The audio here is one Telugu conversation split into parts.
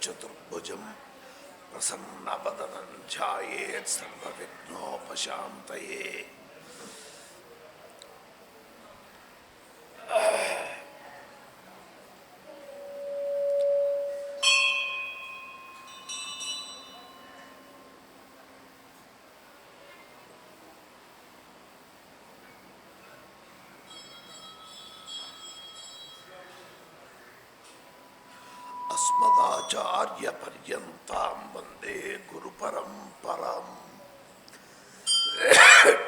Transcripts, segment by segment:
చతుర్భుజం ప్రసన్నవదనం ధ్యాయేత్ సర్వవిఘ్నోపశాంతయే. అస్మదాచార్య పర్యంతం వందే గురు పరంపరం.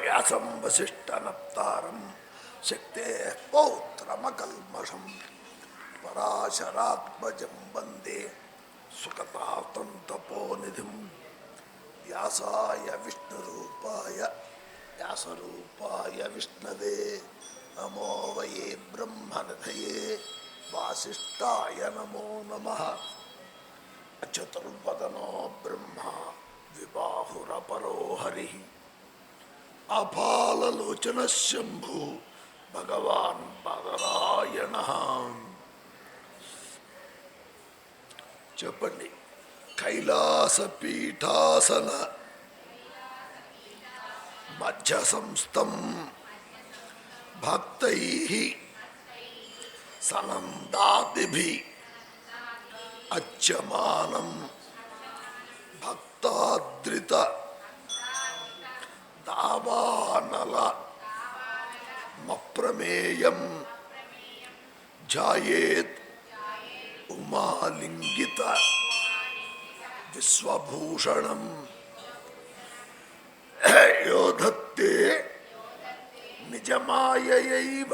వ్యాసం వసిష్ఠనప్తారం శక్తే పౌత్రమకల్మషం పరాశరాత్మజం వందే సుఖతాతం తపోనిధిం. వ్యాసాయ విష్ణురూపాయ వ్యాసరూపాయ విష్ణవే నమో వయే బ్రహ్మనిధయే వాసిష్ఠాయ నమో నమః. చతుర్వదనో బ్రహ్మ విబాహురపరో హరి అపాలలోచన శంభు భగవాన్ బాదరాయణః. చెప్పండి. కైలాస పీఠాసన మధ్య సంస్థం భక్తైః సనందాదిభి అచ్యమానం భక్తాద్రిత దావానల మప్రమేయం ఝాయేత్ ఉమాలింగిత విశ్వభూషణం యోధత్తే నిజమాయయైవ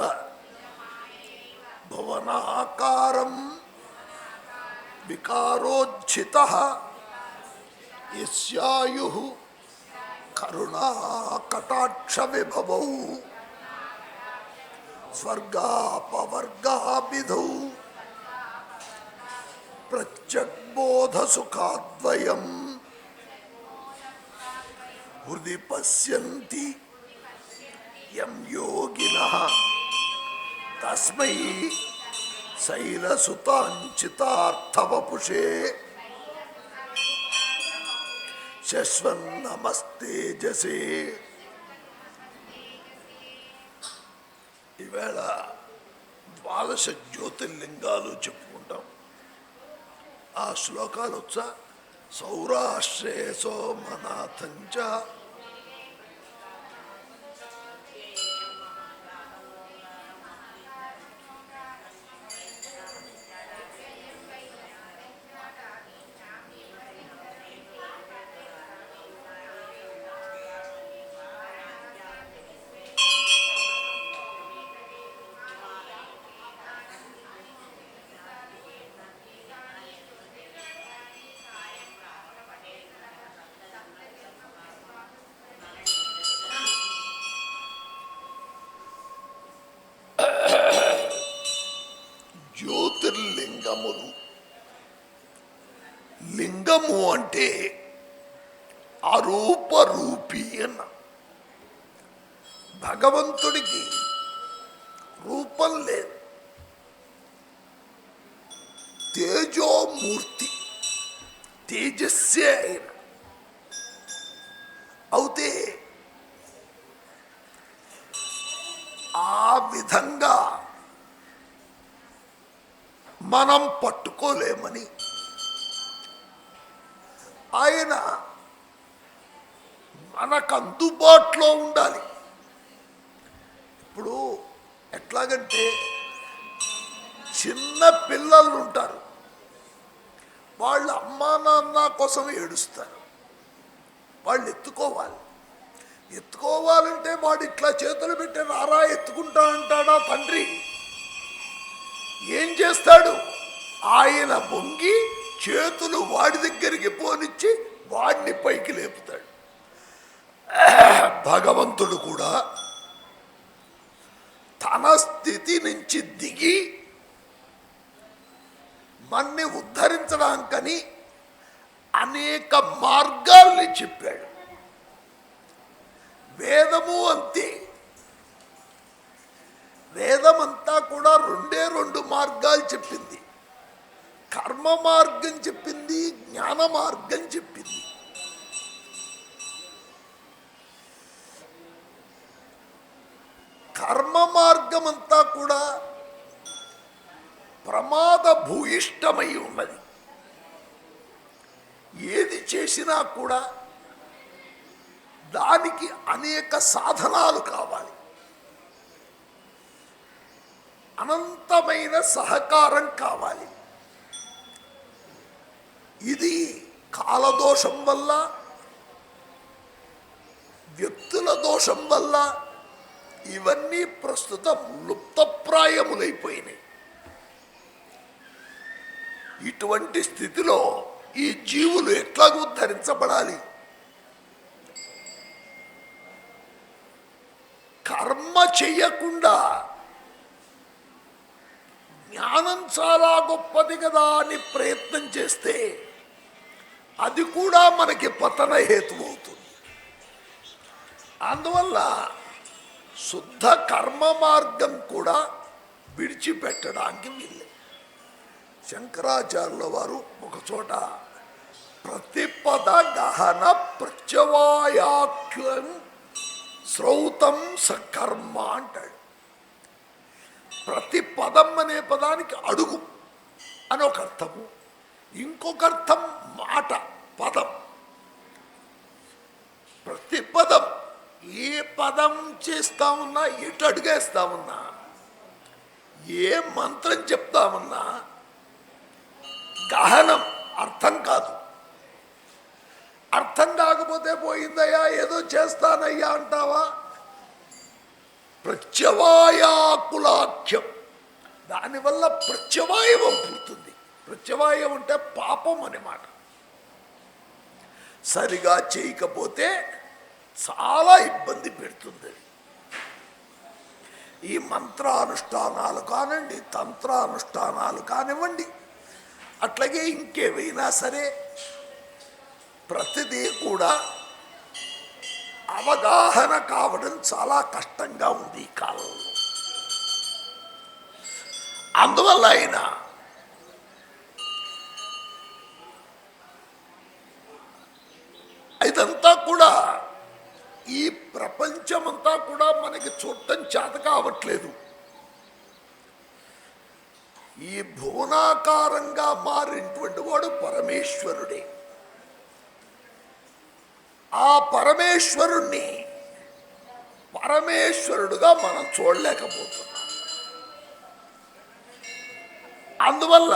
భువనాకారం వికారోజ్జితః యస్యాయుః కరుణాకటాక్ష విభవౌ స్వర్గాపవర్గాభిధౌ ప్రత్యగ్బోధసుఖాద్వయం హృది పశ్యంతి యం యోగినః తస్మై శైలసుతాంచితార్థవపుషే శశ్వన్నమస్తేజసే. ఈవేళ ద్వాదశ జ్యోతిర్లింగాలు చెప్పుకుంటాం. ఆ శ్లోకాలు వచ్చా సౌరాష్ట్రే సోమనాథంచ జ్యోతిర్లింగములు. లింగము అంటే అరూపరూపి అన్న. భగవంతుడికి రూపం లేదు, తేజోమూర్తి, తేజస్సే ఆయన. అవుతే ఆ విధంగా మనం పట్టుకోలేమని ఆయన మనకు అందుబాటులో ఉండాలి. ఇప్పుడు ఎట్లాగంటే చిన్న పిల్లలు ఉంటారు, వాళ్ళు అమ్మా నాన్న కోసం ఏడుస్తారు, వాళ్ళు ఎత్తుకోవాలంటే వాడు ఇట్లా చేతులు పెట్టి రారా ఎత్తుకుంటా అంటాడా తండ్రి? ఏం చేస్తాడు? ఆయన పొంగి చేతులు వాడి దగ్గరికి పోనిచ్చి వాడిని పైకి లేపుతాడు. భగవంతుడు కూడా తన స్థితి నుంచి దిగి మన్ని ఉద్ధరించడానికని అనేక మార్గాల్ని చెప్పాడు. వేదము అంతే. వేదమంతా కూడా రెండే రెండు మార్గాలు చెప్పింది. కర్మ మార్గం చెప్పింది, జ్ఞాన మార్గం చెప్పింది. కర్మ మార్గం అంతా కూడా ప్రమాద భూయిష్టమై ఉన్నది. ఏది చేసినా కూడా దానికి అనేక సాధనాలు కావాలి, అనంతమైన సహకారం కావాలి. ఇది కాలదోషం వల్ల, వ్యక్తుల దోషం వల్ల ఇవన్నీ ప్రస్తుతం లుప్తప్రాయములైపోయినాయి. ఇటువంటి స్థితిలో ఈ జీవులు ఎట్లా ఉద్ధరించబడాలి? కర్మ చెయ్యకుండా జ్ఞానం చాలా గొప్పది కదా అని ప్రయత్నం చేస్తే అది కూడా మనకి పతన హేతువు అవుతుంది. అందువల్ల శుద్ధ కర్మ మార్గం కూడా విడిచిపెట్టడానికి వీల్లేదు. శంకరాచార్యుల వారు ఒక చోట ప్రతిపద గహన ప్రత్యవాయాఖ్యం శ్రౌతం సకర్మ అంటాడు. ప్రతి పదం అనే పదానికి అడుగు అని ఒక అర్థము, ఇంకొక అర్థం మాట, పదం. ప్రతి పదం, ఏ పదం చేస్తామన్నా, ఎటు అడుగేస్తామన్నా, ఏ మంత్రం చెప్తామన్నా గహనం అర్థం కాదు. అర్థం కాకపోతే పోయిందయ్యా, ఏదో చేస్తానయ్యా అంటావా? ప్రత్యవాయాకులాఖ్యం, దానివల్ల ప్రత్యవాయవం పుడుతుంది. ప్రత్యవాయం అంటే పాపం అన్నమాట. సరిగా చేయకపోతే చాలా ఇబ్బంది పెడుతుంది. ఈ మంత్రానుష్ఠానాలు కానివ్వండి, తంత్రానుష్ఠానాలు కానివ్వండి, అట్లాగే ఇంకేవైనా సరే ప్రతిదీ కూడా అవగాహన కావడం చాలా కష్టంగా ఉంది ఈ కాలంలో. అందువల్ల ఆయన ఇదంతా కూడా, ఈ ప్రపంచమంతా కూడా మనకి చూడటం చేత కావట్లేదు. ఈ భువనాకారంగా మారినటువంటి వాడు పరమేశ్వరుడే. ఆ పరమేశ్వరుణ్ణి పరమేశ్వరుడుగా మనం చూడలేకపోతున్నాం. అందువల్ల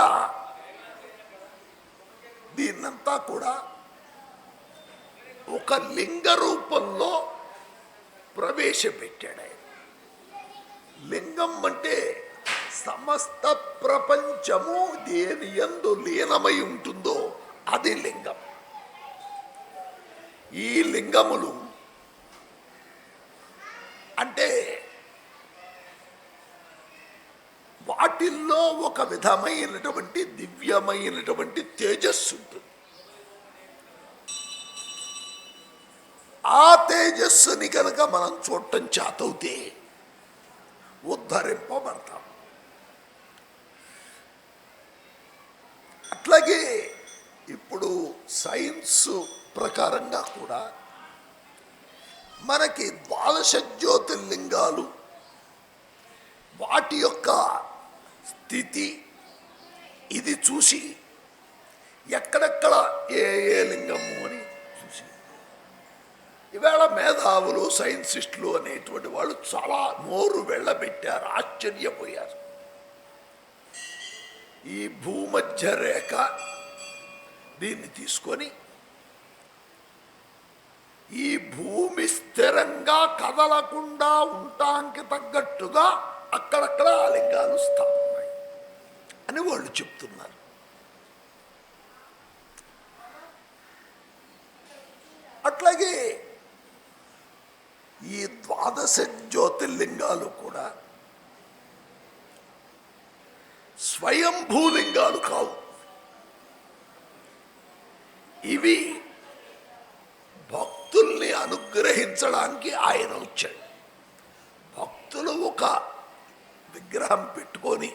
దీన్నంతా కూడా ఒక లింగ రూపంలో ప్రవేశపెట్టాడు ఆయన. లింగం అంటే సమస్త ప్రపంచము దేని యందు లీనమై ఉంటుందో అది లింగం. ఈ లింగములు అంటే వాటిల్లో ఒక విధమైనటువంటి దివ్యమైనటువంటి తేజస్సు ఉంటుంది. ఆ తేజస్సుని కనుక మనం చూడటం చేతవుతే ఉద్ధరింపబడతాం. అట్లాగే ఇప్పుడు సైన్స్ ప్రకారంగా కూడా మనకి 12 జ్యోతిర్లింగాలు, వాటి యొక్క స్థితి ఇది చూసి ఎక్కడెక్కడ ఏ ఏ లింగము అని చూసి ఈవేళ మేధావులు, సైన్సిస్టులు అనేటువంటి వాళ్ళు చాలా నోరు వెళ్ళబెట్టారు, ఆశ్చర్యపోయారు. ఈ భూమధ్య రేఖ దీన్ని తీసుకొని ఈ భూమి స్థిరంగా కదలకుండా ఉండటానికి తగ్గట్టుగా అక్కడక్కడ ఆ లింగాలు స్థాపన్నాయి అని వాళ్ళు చెప్తున్నారు. అట్లాగే ఈ 12 జ్యోతిర్లింగాలు కూడా స్వయంభూలింగాలు కావు. ఇవి భక్తుల్ని అనుగ్రహించడానికి ఆయన వచ్చాడు. భక్తులు ఒక విగ్రహం పెట్టుకొని,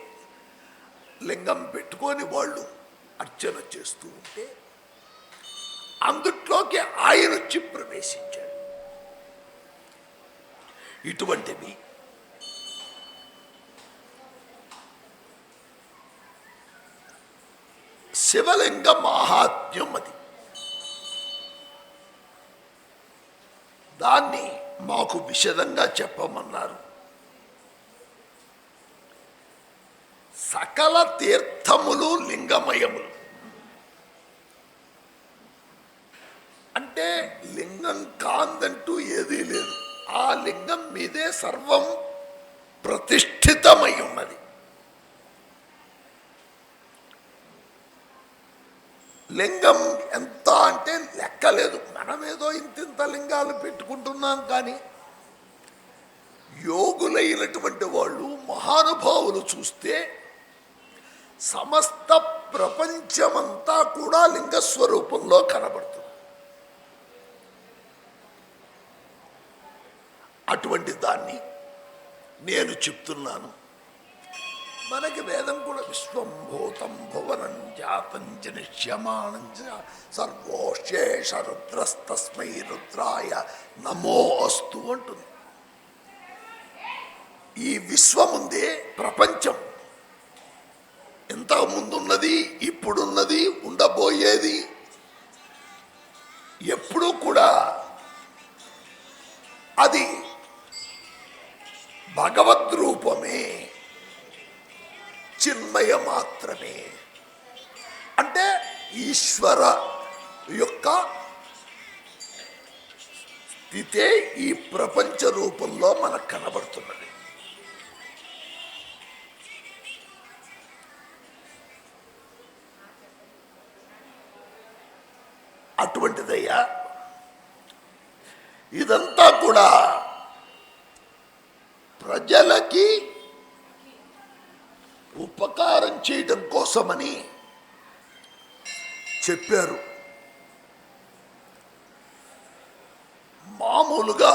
లింగం పెట్టుకొని వాళ్ళు అర్చన చేస్తూ ఉంటే అందుట్లోకి ఆయన వచ్చి ప్రవేశించాడు. ఇటువంటివి శివలింగ మహాత్మ్యం. అది దాన్ని మాకు విశదంగా చెప్పమన్నారు. సకల తీర్థములు లింగమయములు అంటే లింగం కాందంటూ ఏదీ లేదు. ఆ లింగం మీదే సర్వం ప్రతిష్ఠితమై ఉన్నది. లింగం ఎంత అంటే లెక్కలేదు. మనమేదో ఇంతింత లింగాలు పెట్టుకుంటున్నాం, కానీ యోగులైనటువంటి వాళ్ళు మహానుభావులు చూస్తే సమస్త ప్రపంచమంతా కూడా లింగస్వరూపంలో కనబడుతుంది. అటువంటి దాన్ని నేను చెప్తున్నాను. మనకి వేదం కూడా విశ్వం భూతం భువనం జాతం జనిష్యమాణం సర్వోశేష రుద్రస్తస్మై రుద్రాయ నమో అస్తు అంటుంది. ఈ విశ్వముందే ప్రపంచం, ఇంతకు ముందున్నది, ఇప్పుడున్నది, ఉండబోయేది ఎప్పుడూ కూడా అది భగవద్రూపమే, చిన్మయ మాత్రమే. అంటే ఈశ్వర యొక్క స్థితే ఈ ప్రపంచ రూపంలో మనకు కనబడుతున్నది. అటువంటిదయ్యా ఇదంతా కూడా ప్రజలకి ఉపకారం చేయడం కోసమని చెప్పారు. మామూలుగా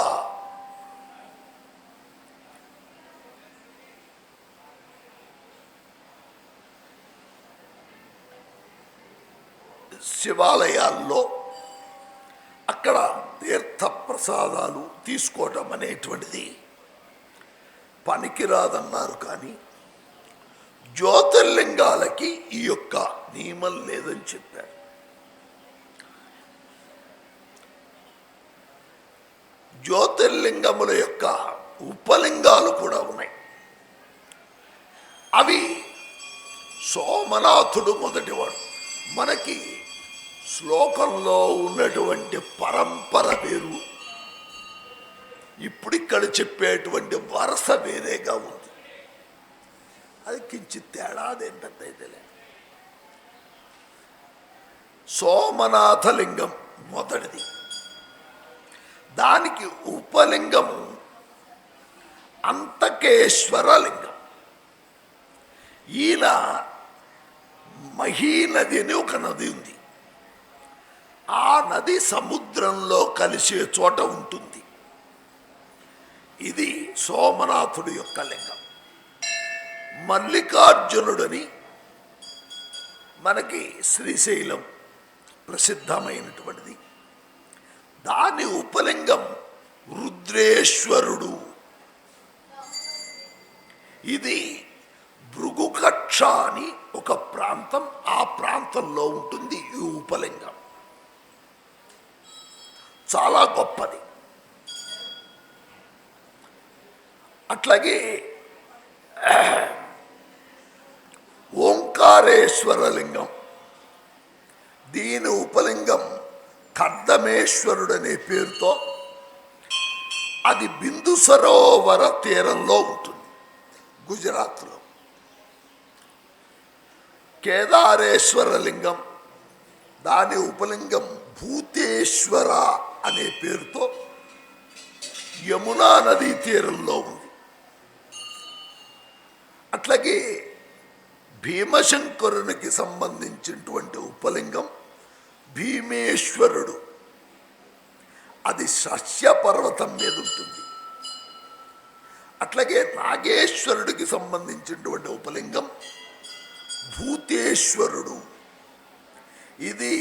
శివాలయాల్లో అక్కడ తీర్థ ప్రసాదాలు తీసుకోవటం అనేటువంటిది పనికిరాదన్నారు. కానీ జ్యోతిర్లింగాలకి ఈ యొక్క నియమం లేదని చెప్పారు. జ్యోతిర్లింగముల యొక్క ఉపలింగాలు కూడా ఉన్నాయి. అవి సోమనాథుడు మొదటివాడు. మనకి శ్లోకంలో ఉన్నటువంటి పరంపర వేరు, ఇప్పుడు ఇక్కడ చెప్పేటువంటి వరుస వేరేగా ఉంది. అది కించిత్ తేడాదేంటైతేలే. సోమనాథలింగం మొదటిది. దానికి ఉపలింగము అంతకేశ్వర లింగం. ఈయన మహీనది అని ఒక నది ఉంది. ఆ నది సముద్రంలో కలిసే చోట ఉంటుంది. ఇది సోమనాథుడి యొక్క లింగం. మల్లికార్జునుడని మనకి శ్రీశైలం ప్రసిద్ధమైనటువంటిది. దాని ఉపలింగం రుద్రేశ్వరుడు. ఇది భృగుకక్ష అని ఒక ప్రాంతం, ఆ ప్రాంతంలో ఉంటుంది ఈ ఉపలింగం. చాలా గొప్పది. అట్లాగే ఓంకారేశ్వర లింగం, దీని ఉపలింగం కర్దమేశ్వరుడు అనే పేరుతో, అది బిందు సరోవర తీరంలో ఉంటుంది గుజరాత్లో. కేదారేశ్వర లింగం, దాని ఉపలింగం భూతేశ్వర అనే పేరుతో యమునా నదీ తీరంలో ఉంది. అట్లాగే భీమశంకరునికి సంబంధించినటువంటి ఉపలింగం భీమేశ్వరుడు, అది సస్య పర్వతం మీద ఉంటుంది. అట్లాగే నాగేశ్వరుడికి సంబంధించినటువంటి ఉపలింగం భూతేశ్వరుడు. ఇది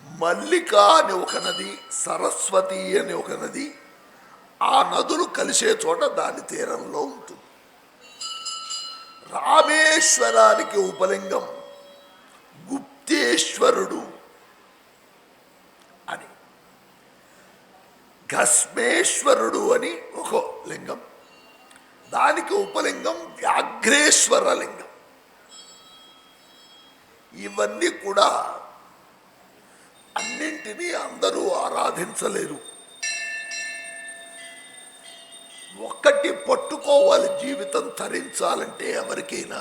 మల్లిక అని ఒక నది, సరస్వతి అని ఒక నది, ఆ నదులు కలిసే చోట దాని తీరంలో ఉంటుంది. రామేశ్వరానికి ఉపలింగం గుప్తేశ్వరుడు అని, ఘస్మేశ్వరుడు అని ఒక లింగం, దానికి ఉపలింగం వ్యాఘ్రేశ్వర లింగం. ఇవన్నీ కూడా అన్నింటినీ అందరూ ఆరాధించలేరు. ఒక్కటి పట్టుకోవాలి జీవితం తరించాలంటే ఎవరికైనా.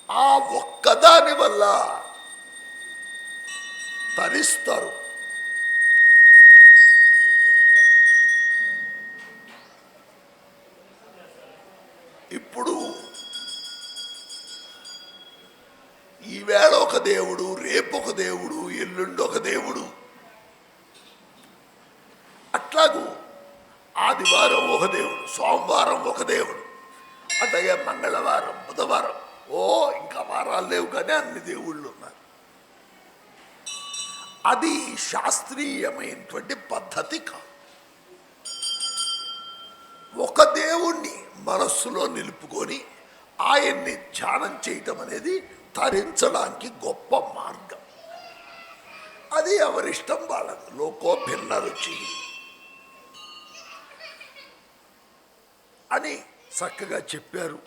ఆ ఒక్కదాని వల్ల తరిస్తారు. ఇప్పుడు ఈవేళ ఒక దేవుడు, రేపు ఒక దేవుడు, ఎల్లుండి ఒక దేవుడు, అట్లాగూ ఆదివారం ఒక దేవుడు, సోమవారం ఒక దేవుడు, అట్లాగే మంగళవారం, బుధవారం, ఇంకా వారాలు లేవు కానీ అన్ని దేవుళ్ళు ఉన్నారు. అది శాస్త్రీయమైనటువంటి పద్ధతి కాదు. ఒక దేవుణ్ణి మనస్సులో నిలుపుకొని ఆయన్ని ధ్యానం చేయటం అనేది తరించడానికి గొప్ప మార్గం. అది ఎవరిష్టం వాళ్ళది. లోకో భిన్న రుచి అని చక్కగా చెప్పారు.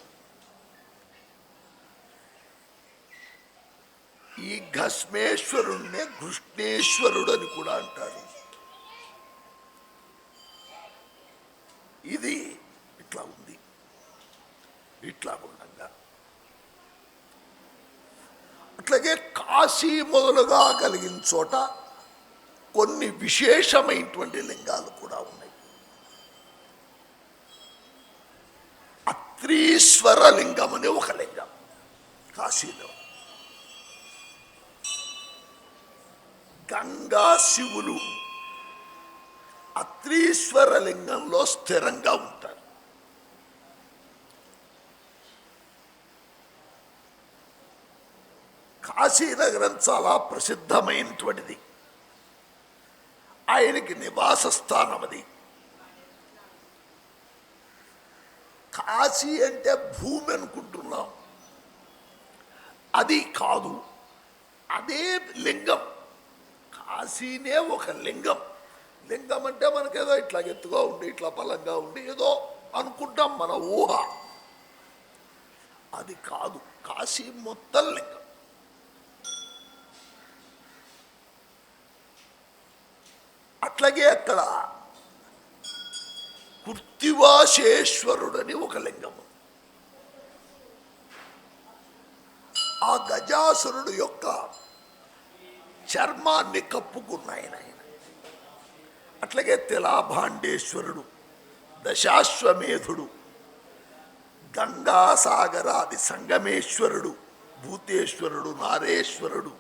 ఈ ఘస్మేశ్వరుణ్ణే కృష్ణేశ్వరుడు అని కూడా అంటారు. ఇది ఇట్లా ఉంది. ఇట్లా ఉండగా అట్లాగే కాశీ మొదలుగా కలిగిన చోట కొన్ని విశేషమైనటువంటి లింగాలు కూడా ఉన్నాయి. అత్రీశ్వర లింగం అనే ఒక లింగం కాశీలో. గంగా శివులు అత్రీశ్వర లింగంలో స్థిరంగా ఉంటారు. కాశీనగరం చాలా ప్రసిద్ధమైనటువంటిది. ఆయనకి నివాస స్థానం అది. కాశీ అంటే భూమి అనుకుంటున్నాం, అది కాదు, అదే లింగం. కాశీనే ఒక లింగం. లింగం అంటే మనకేదో ఇట్లా ఎత్తుగా ఉండి ఇట్లా బలంగా ఉండి ఏదో అనుకుంటాం, మన ఊహ. అది కాదు, కాశీ మొత్తం లింగం. అట్లాగే అక్కడ కృత్తివాసేశ్వరుడని ఒక లింగము. ఆ గజాసురుడు యొక్క చర్మాన్ని కప్పుకున్నాయన. అట్లాగే తిలాభాండేశ్వరుడు, దశాశ్వమేధుడు, గంగాసాగరాది సంగమేశ్వరుడు, భూతేశ్వరుడు, నారేశ్వరుడు,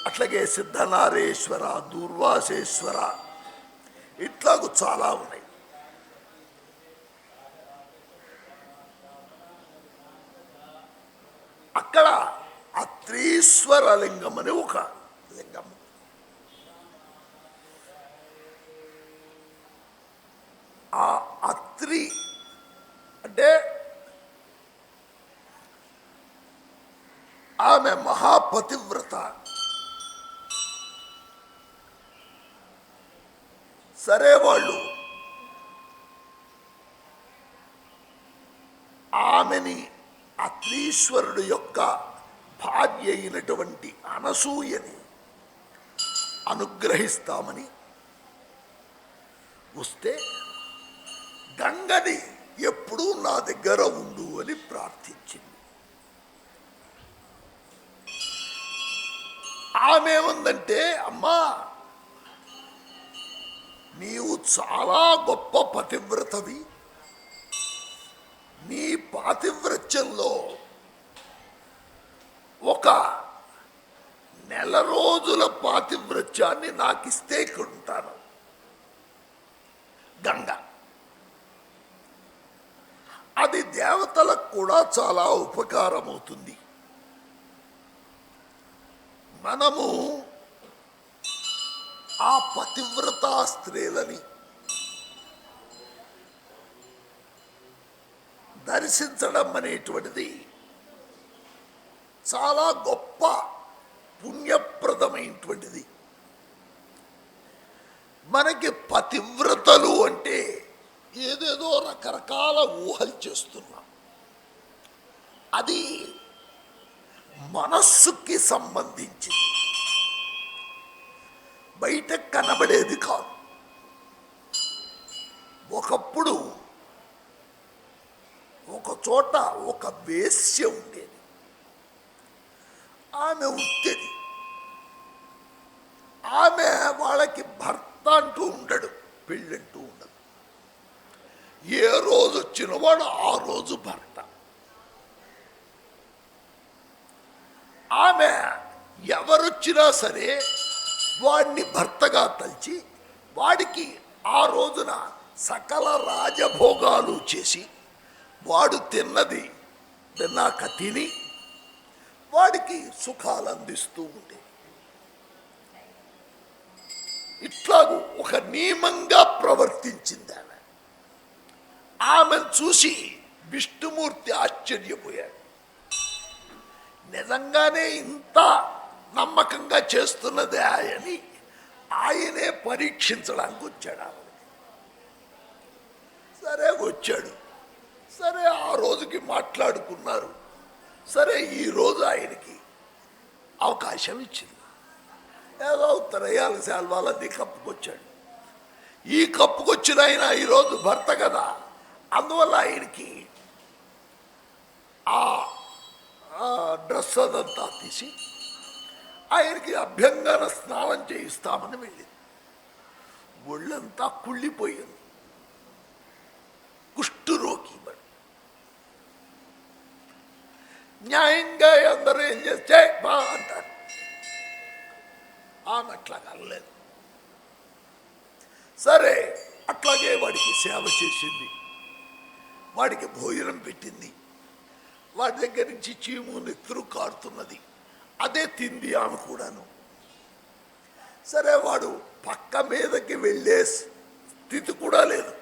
అట్లాగే సిద్ధనారేశ్వర, దూర్వాసేశ్వర, ఇట్లాగూ చాలా ఉన్నాయి. అక్కడ అత్రీశ్వర లింగం అని ఒక లింగం. ఆ అత్రి అంటే ఆమె మహాపతివ్రత. సరే, వాళ్ళు ఆమెని అత్రీశ్వరుడు యొక్క భార్య అయినటువంటి అనసూయని అనుగ్రహిస్తామని వస్తే గంగని ఎప్పుడూ నా దగ్గర ఉండు అని ప్రార్థించింది. ఆమె ఏముందంటే, అమ్మా నీవు చాలా గొప్ప పతివ్రతవి, నీ పాతివ్రత్యంలో ఒక నెల రోజుల పాతివ్రత్యాన్ని నాకు ఇస్తే ఇక్కడ ఉంటాను. గంగ అది దేవతలకు కూడా చాలా ఉపకారమవుతుంది. మనము ఆ పతివ్రతా స్త్రీలని దర్శించడం అనేటువంటిది చాలా గొప్ప పుణ్యప్రదమైనటువంటిది. మనకి పతివ్రతలు అంటే ఏదేదో రకరకాల ఊహలు చేస్తున్నాం. అది మనస్సుకి సంబంధించింది, బయట కనబడేది కాదు. ఒకప్పుడు ఒక చోట ఒక వేశ్య ఉండేది. ఆమె ఉత్తేది. ఆమె వాళ్ళకి భర్త అంటూ ఉండడు, పెళ్ళంటూ ఉండదు. ఏ రోజు వచ్చిన వాడు ఆ రోజు భర్త. ఆమె ఎవరొచ్చినా సరే వాడిని భర్తగా తలిచి వాడికి ఆ రోజున సకల రాజభోగాలు చేసి వాడు తిన్నాక తిని వాడికి సుఖాలు అందిస్తూ ఉండే. ఇట్లాగూ ఒక నియమంగా ప్రవర్తించింది ఆమె. ఆమెను చూసి విష్ణుమూర్తి ఆశ్చర్యపోయాడు. నిజంగానే ఇంత నమ్మకంగా చేస్తున్నదే అని ఆయనే పరీక్షించడానికి వచ్చాడు ఆమెకి. సరే వచ్చాడు. సరే ఆ రోజుకి మాట్లాడుకున్నారు. సరే ఈరోజు ఆయనకి అవకాశం ఇచ్చింది. ఏదో ఉత్తరయ్యాల శాల్వాలన్నీ కప్పుకొచ్చాడు. ఈ కప్పుకొచ్చిన ఆయన ఈరోజు భర్త కదా, అందువల్ల ఆయనకి ఆ డ్రెస్ అదంతా తీసి ఆయనకి అభ్యంగన స్నానం చేయిస్తామని వెళ్ళింది. ఒళ్ళంతా కుళ్ళిపోయింది. కుష్ఠురోగి న్యాయంగా అందరూ ఏం చేస్తే బా అంటారు. ఆమె అట్లా కలలేదు. సరే అట్లాగే వాడికి సేవ చేసింది, వాడికి భోజనం పెట్టింది. వాడి దగ్గర నుంచి చీము నెత్తురు కారుతున్నది. అదే తింది ఆమె కూడాను. సరే వాడు పక్క మీదకి వెళ్ళే స్థితి కూడా లేదు.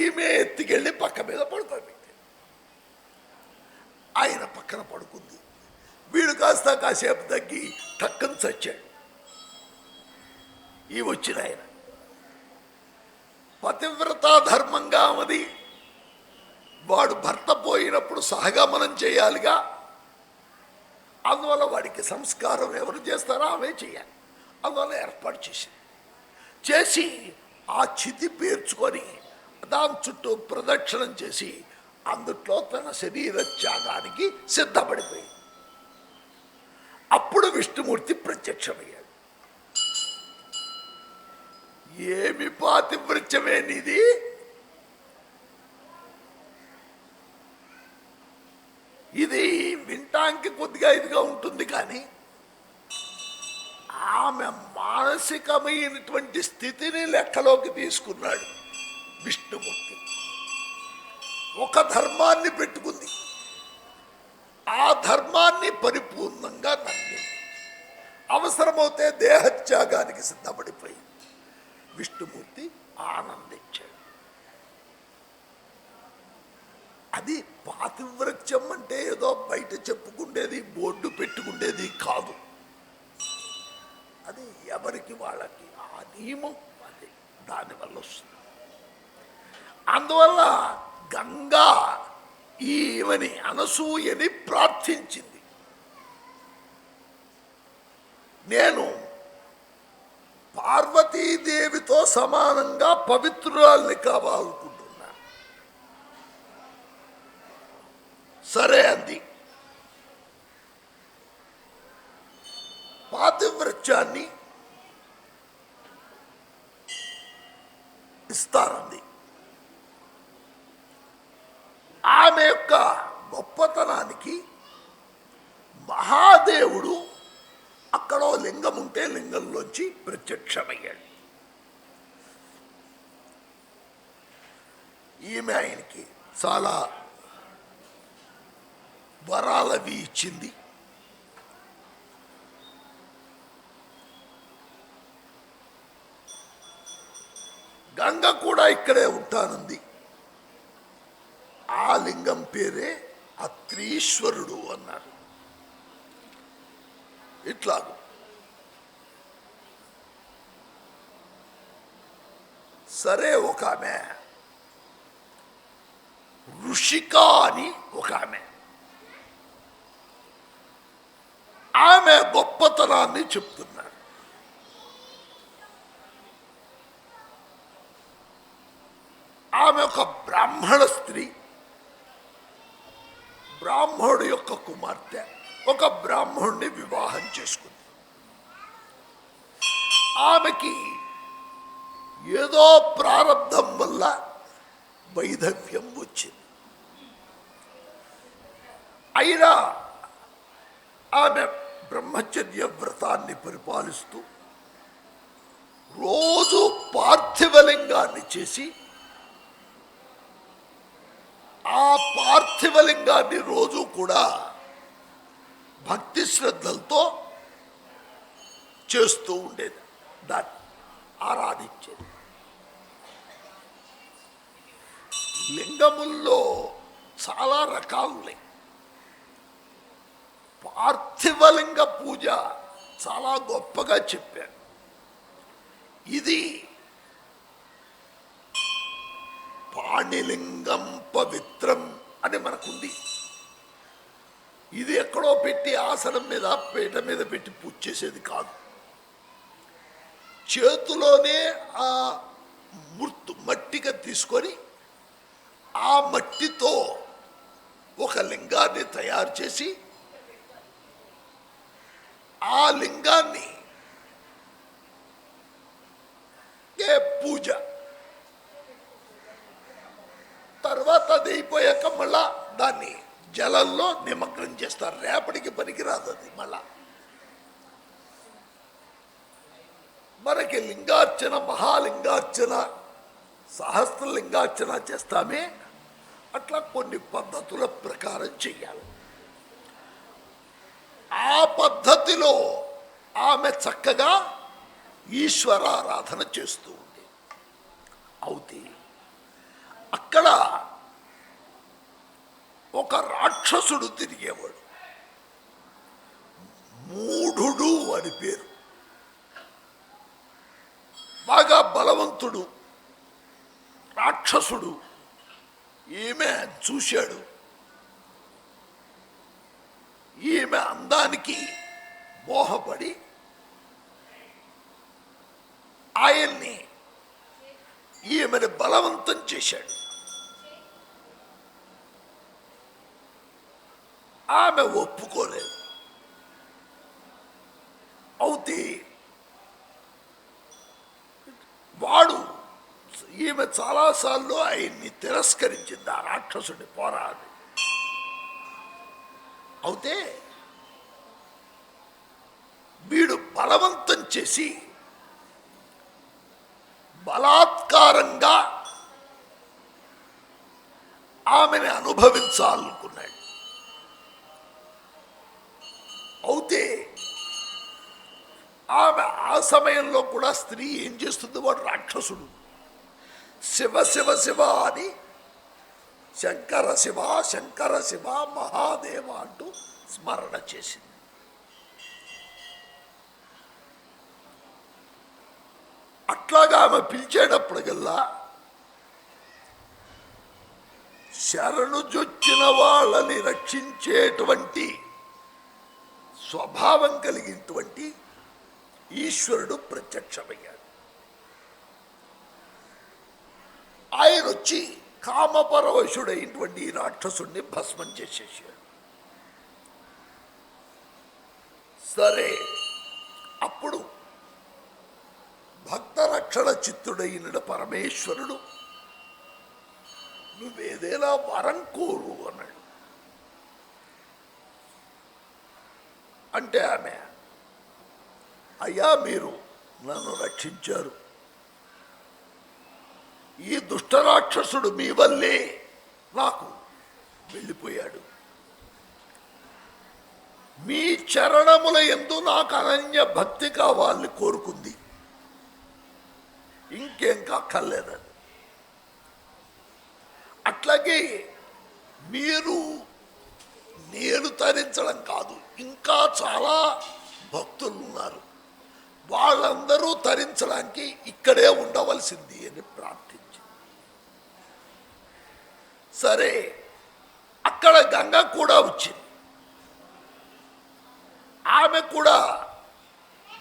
ఈమె ఎత్తికెళ్ళి పక్క మీద పడుకోబెట్టి ఆయన పక్కన పడుకుంది. వీడు కాసేపు తగ్గి టక్కని చచ్చాడు. ఈ వచ్చిన ఆయన పతివ్రతా ధర్మంగా అమది. వాడు భర్త పోయినప్పుడు సహగమనం చేయాలిగా. అందువల్ల వాడికి సంస్కారం ఎవరు చేస్తారో ఆమె చేయాలి. అందువల్ల ఏర్పాటు చేసి ఆ చితి పేర్చుకొని దాని చుట్టూ ప్రదక్షిణం చేసి అందుట్లో తన శరీర త్యాగానికి సిద్ధపడిపోయి అప్పుడు విష్ణుమూర్తి ప్రత్యక్షమయ్యాడు. ఏమి పాతివ్రత్యమేనిది? ఇది వింటానికి కొద్దిగా ఇదిగా ఉంటుంది, కానీ ఆమె మానసికమైనటువంటి స్థితిని లెక్కలోకి తీసుకున్నాడు విష్ణుమూర్తి. ఒక ధర్మాన్ని పెట్టుకుంది, ఆ ధర్మాన్ని పరిపూర్ణంగా నమ్మింది. అవసరమవుతే దేహత్యాగానికి సిద్ధపడిపోయింది. విష్ణుమూర్తి ఆనందించాడు. అది పాతివ్రత్యం అంటే ఏదో బయట చెప్పుకుండేది, బోర్డు పెట్టుకుండేది కాదు. అది ఎవరికి వాళ్ళకి ఆ నియమం అది దానివల్ల వస్తుంది. అందువల్ల గంగా ఈమెని అనసూయని ప్రార్థించింది. నేను పార్వతీదేవితో సమానంగా పవిత్రురాల్ని కావాలనుకుంటున్నా. సరే అంది. పాతివ్రత్యాన్ని ఇస్తారంది. ఆమె యొక్క గొప్పతనానికి మహాదేవుడు అక్కడ లింగం ఉంటే లింగంలోంచి ప్రత్యక్షమయ్యాడు. ఈమె ఆయనకి చాలా వరాలవి ఇచ్చింది. గంగ కూడా ఇక్కడే ఉంటానుంది. ఆ లింగం పేరే అత్రీశ్వరుడు అన్నారు. ఇట్లాగూ సరే, ఒక ఆమె ఋషిక అని ఒక ఆమె గొప్పతనాన్ని చెప్తున్నారు. ఆమె ఒక బ్రాహ్మణ స్త్రీ, బ్రాహ్మణుడు యొక్క కుమార్తె ఒక బ్రాహ్మణుడిని వివాహం చేసుకుంది. ఆమెకి ఏదో ప్రారంధం వల్ల వైధవ్యం వచ్చింది. అయినా ఆమె బ్రహ్మచర్య వ్రతాన్ని పరిపాలిస్తూ రోజు పార్థివలింగాన్ని చేసి ఆ పార్థివలింగాన్ని రోజు కూడా భక్తి శ్రద్ధలతో చేస్తూ ఉండేది, దాన్ని ఆరాధించేది. లింగముల్లో చాలా రకాలున్నాయి. పార్థివలింగ పూజ చాలా గొప్పగా చెప్పారు. ఇది పాణిలింగం పవిత్రం అని మనకుంది. ఇది ఎక్కడో పెట్టి ఆసనం మీద పీట మీద పెట్టి పూజ చేసేది కాదు. చేతిలోనే ఆ మట్టిగా తీసుకొని ఆ మట్టితో ఒక లింగాన్ని తయారు చేసి ఆ లింగాన్ని పూజ తర్వాత అది అయిపోయాక మళ్ళా దాన్ని జలంలో నిమగ్నం చేస్తారు. రేపటికి పనికిరాదు అది. మళ్ళా మనకి లింగార్చన, మహాలింగార్చన, సహస్రలింగార్చన చేస్తామే, అట్లా కొన్ని పద్ధతుల ప్రకారం చెయ్యాలి. ఆ పద్ధతిలో ఆమె చక్కగా ఈశ్వరారాధన చేస్తూ ఉంది. అవుతే అక్కడ ఒక రాక్షసుడు తిరిగేవాడు, మూఢుడు అని పేరు. బాగా బలవంతుడు రాక్షసుడు. ఈమె చూశాడు. ఈమె అందానికి మోహపడి ఆయన్ని ఈమెను బలవంతం చేశాడు. ఆమె ఒప్పుకోలేదు. అవుతే వాడు ఈమె చాలాసార్లు ఆయన్ని తిరస్కరించింది, ఆ రాక్షసుడి పోరాడు. అవుతే వీడు బలవంతం చేసి బలాత్కారంగా ఆమెను అనుభవించాలనుకున్నాడు. అవుతే ఆమె ఆ సమయంలో కూడా స్త్రీ ఏం చేస్తుంది, వాడు రాక్షసుడు శివ శివ శివ అని శంకర శివ శంకర శివ మహాదేవ అంటూ స్మరణ చేసింది. అట్లాగా ఆమె పిలిచేటప్పటికల్లా శరణు జొచ్చిన వాళ్ళని రక్షించేటువంటి స్వభావం కలిగినటువంటి ఈశ్వరుడు ప్రత్యక్షమయ్యాడు. ఆయన వచ్చి కామపరవశుడైనటువంటి ఈ రాక్షసుడిని భస్మం చేసేసాడు. సరే, అప్పుడు భక్త రక్షణ చిత్తుడైన పరమేశ్వరుడు నువ్వేదైనా వరం కోరు అన్నాడు. అంటే ఆమె, అయ్యా మీరు నన్ను రక్షించారు, ఈ దుష్టరాక్షసుడు మీ వల్లే నాకు వెళ్ళిపోయాడు, మీ చరణముల యందు నాకు అనన్య భక్తి కావాలని కోరుకుంది. ఇంకేం కాక్కర్లేదని. అట్లాగే మీరు నేను తరించడం కాదు, ఇంకా చాలా భక్తులు ఉన్నారు, వాళ్ళందరూ తరించడానికి ఇక్కడే ఉండవలసింది అని ప్రార్థించి, సరే అక్కడ గంగ కూడా వచ్చింది. ఆమె కూడా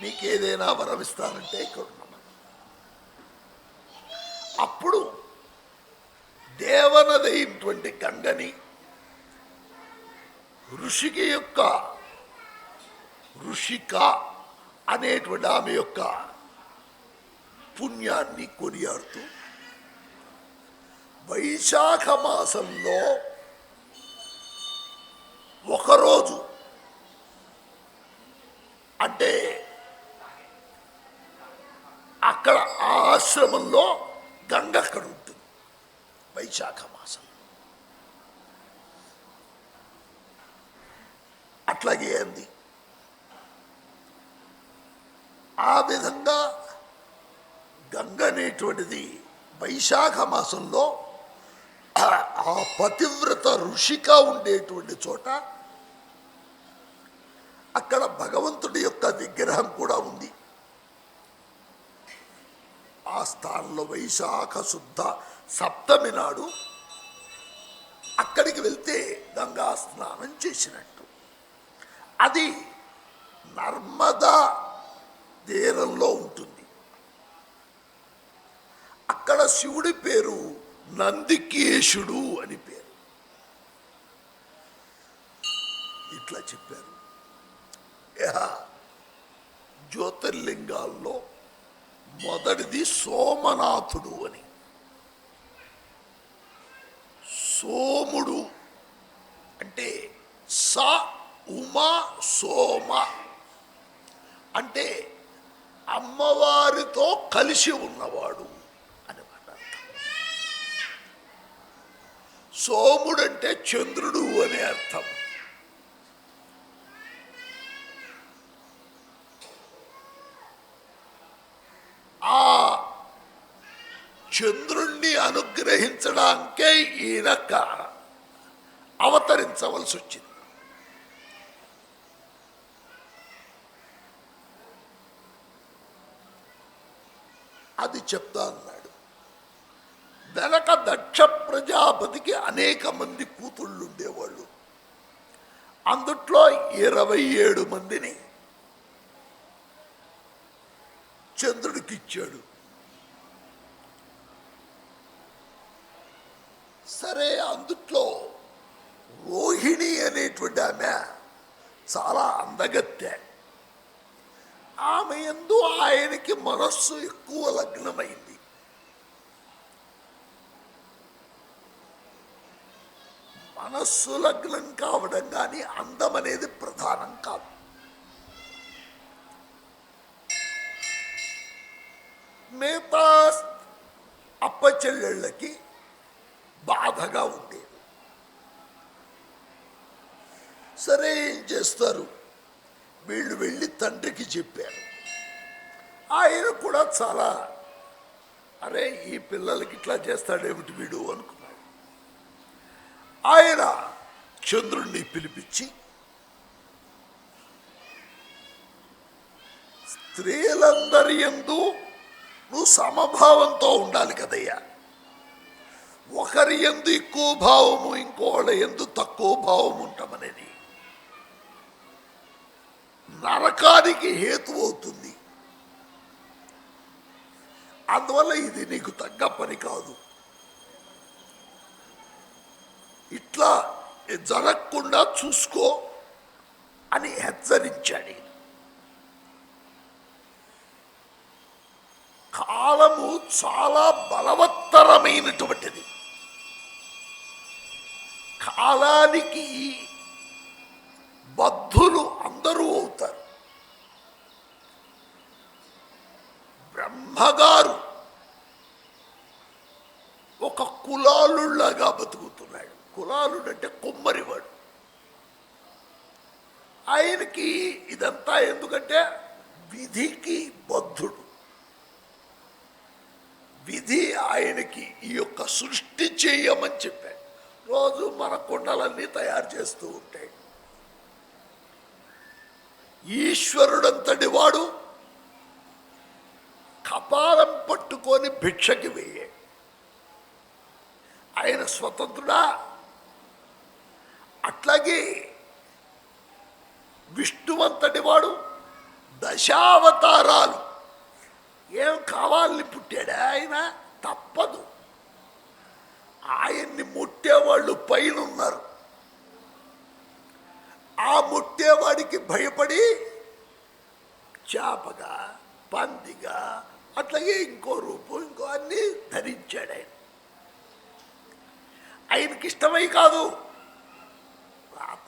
నీకేదైనా వరమిస్తానంటే ఇక్కడ ఉన్నామని. అప్పుడు దేవనదైనటువంటి గంగని ఋషిక అనేటువంటి ఆమె యొక్క పుణ్యాన్ని కొనియాడుతూ వైశాఖ మాసంలో ఒకరోజు, అంటే అక్కడ ఆ ఆశ్రమంలో గంగ అక్కడ ఉంటుంది వైశాఖ మాసం. అట్లాగే అంది. ఆ విధంగా గంగ అనేటువంటిది వైశాఖ మాసంలో ఆ పతివ్రత ఋషిక ఉండేటువంటి చోట అక్కడ భగవంతుడి యొక్క విగ్రహం కూడా ఉంది. ఆ స్థానంలో వైశాఖ శుద్ధ సప్తమి నాడు అక్కడికి వెళ్తే గంగా స్నానం చేసినట్టు. అది నర్మదా తీరంలో ఉంటుంది. అక్కడ శివుడి పేరు నందికేశుడు అని పేరు. ఇట్లా చెప్పారు. జ్యోతిర్లింగాల్లో మొదటిది సోమనాథుడు అని. సోముడు అంటే స ఉమా సోమ అంటే అమ్మవారితో కలిసి ఉన్నవాడు అనమాట. సోముడు అంటే చంద్రుడు అనే అర్థం. ఆ చంద్రుణ్ణి అనుగ్రహించడానికే ఈయన అవతరించవలసి వచ్చింది. అది చెప్తా అన్నాడు. వెనక దక్ష ప్రజాపతికి అనేక మంది కూతుళ్ళు ఉండేవాళ్ళు. అందుట్లో 27 మందిని చంద్రుడికి ఇచ్చాడు. సరే, అందుట్లో రోహిణి అనేటువంటి ఆమె చాలా అందగత్తె. ఆమె యందు ఆయనకి మనస్సు ఎక్కువ లగ్నమైంది. మనస్సు లగ్నం కావడం కానీ అందం అనేది ప్రధానం కాదు. మిగతా అప్పచెల్లెళ్ళకి బాధగా ఉండేది. సరే, ఏం చేస్తారు, వీళ్ళు వెళ్ళి తండ్రికి చెప్పారు. ఆయన కూడా చాలా, అరే ఈ పిల్లలకి ఇట్లా చేస్తాడేమిటి వీడు అనుకున్నాడు. ఆయన చంద్రుణ్ణి పిలిపించి, స్త్రీలందరి యందు నువ్వు సమభావంతో ఉండాలి కదయ్యా. ఒకరి యందు ఎక్కువ భావము, ఇంకోళ్ళ యందు తక్కువ భావం ఉంటామనేది నరకానికి హేతు అవుతుంది. అందువల్ల ఇది నీకు తగ్గ పని కాదు. ఇట్లా జరగకుండా చూసుకో అని హెచ్చరించాడు. కాలము చాలా బలవత్తరమైనటువంటిది. కాలానికి బద్ధులు అందరూ అవుతారు. బ్రహ్మగారు ఒక కులాలులాగా బతుకుతున్నాడు. కులాలుడు అంటే కుమ్మరివాడు. ఆయనకి ఇదంతా ఎందుకంటే విధికి బద్ధుడు. విధి ఆయనకి ఈ యొక్క సృష్టి చేయమని చెప్పాడు. రోజు మన కుండలన్నీ తయారు చేస్తూ ఉంటాయి. ఈశ్వరుడంతటి వాడు కపాలం పట్టుకొని భిక్షకి వేయే. ఆయన స్వతంత్రుడా? అట్లాగే విష్ణువంతటి వాడు దశావతారాలు. ఏం కావాలని పుట్టాడా ఆయన? తప్పదు. ఆయన్ని ముట్టేవాళ్ళు పైన ఉన్నారు. ఆ ముట్టేవాడికి భయపడి చేపగా, పందిగా, అట్లాగే ఇంకో రూపం, ఇంకో అన్ని ధరించాడు ఆయన. ఆయనకి ఇష్టమై కాదు, రాత.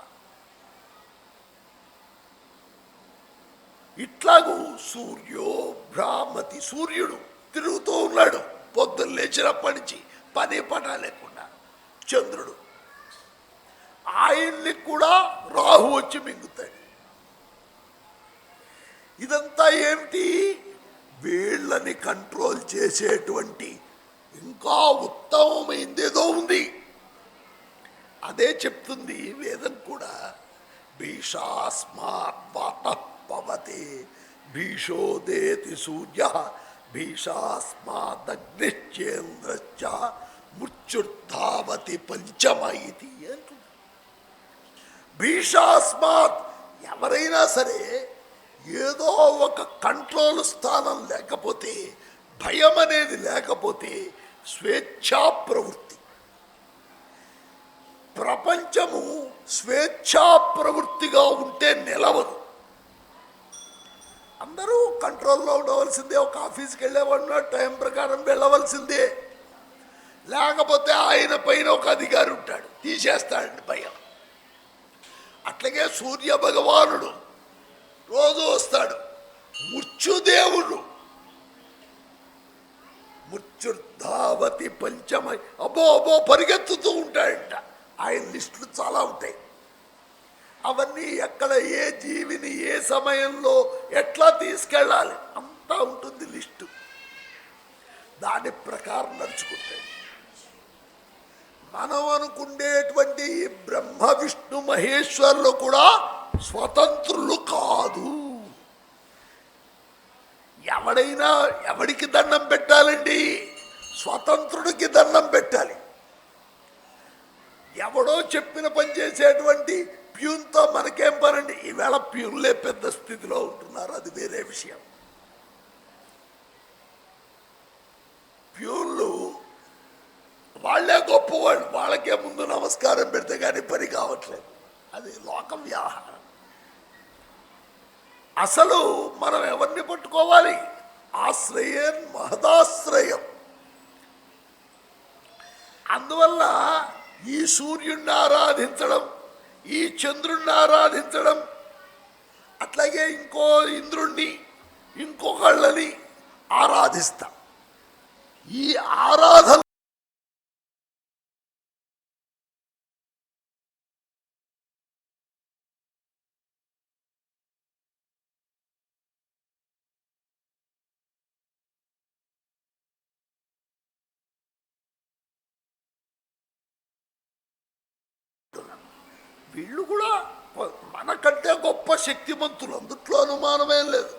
ఇట్లాగూ సూర్యో భ్రామతి, సూర్యుడు తిరుగుతూ ఉన్నాడు పొద్దున్న లేచినప్పటి నుంచి పని పట లేకుండా. చంద్రుడు, ఆయన్ని కూడా రాహు వచ్చి మింగుతాడు. ఇదంతా ఏమిటి? వీళ్ళని కంట్రోల్ చేసేటువంటి ఇంకా ఉత్తమమైందేదో ఉంది. అదే చెప్తుంది వేదం కూడా. భీషాస్మాత్ పవతే భీషోదేతి సూర్య భీషాస్మాదగ్నిశ్చేంద్రశ్చ మృత్యుర్ధావతి పంచమ ఇది అంటున్నా. భీషాస్మాత్, ఎవరైనా సరే ఏదో ఒక కంట్రోల్ స్థానం లేకపోతే, భయం అనేది లేకపోతే స్వేచ్ఛా ప్రవృత్తి. ప్రపంచము స్వేచ్ఛా ప్రవృత్తిగా ఉంటే నిలవదు. అందరూ కంట్రోల్లో ఉండవలసిందే. ఒక ఆఫీస్కి వెళ్ళేవాడిన టైం ప్రకారం వెళ్ళవలసిందే. లేకపోతే ఆయన పైన ఒక అధికారి ఉంటాడు, తీసేస్తాడండి భయం. అట్లాగే సూర్య భగవానుడు రోజు వస్తాడు. మృత్యుదేవుడు మృత్యుర్ధావతి పంచమై, అబ్బో అబ్బో పరిగెత్తుతూ ఉంటాడంట. ఆయన లిస్టులు చాలా ఉంటాయి. అవన్నీ ఎక్కడ ఏ జీవిని ఏ సమయంలో ఎట్లా తీసుకెళ్ళాలి అంతా ఉంటుంది లిస్టు. దాని ప్రకారం నడుచుకుంటాడు. మనం అనుకునేటువంటి బ్రహ్మ విష్ణు మహేశ్వరులు కూడా స్వతంత్రులు కాదు. ఎవడైనా ఎవడికి దండం పెట్టాలండి? స్వతంత్రుడికి దండం పెట్టాలి. ఎవడో చెప్పిన పని చేసేటువంటి ప్యూన్తో మనకేం పనండి? ఈవేళ ప్యూన్లే పెద్ద స్థితిలో ఉంటున్నారు, అది వేరే విషయం. ప్యూన్లు వాళ్లే గొప్పవాళ్ళు, వాళ్ళకే ముందు నమస్కారం పెడితే కానీ పని కావట్లేదు. అది లోక వ్యవహారం. అసలు మనం ఎవరిని పట్టుకోవాలి? ఆశ్రయం మహదాశ్రయం. అందువల్ల ఈ సూర్యుడిని ఆరాధించడం, ఈ చంద్రుణ్ణి ఆరాధించడం, అట్లాగే ఇంకో ఇంద్రుణ్ణి, ఇంకొకళ్ళని ఆరాధిస్తాం. ఈ ఆరాధన వీళ్ళు కూడా మనకంటే గొప్ప శక్తిమంతులు, అందుట్లో అనుమానమేం లేదు.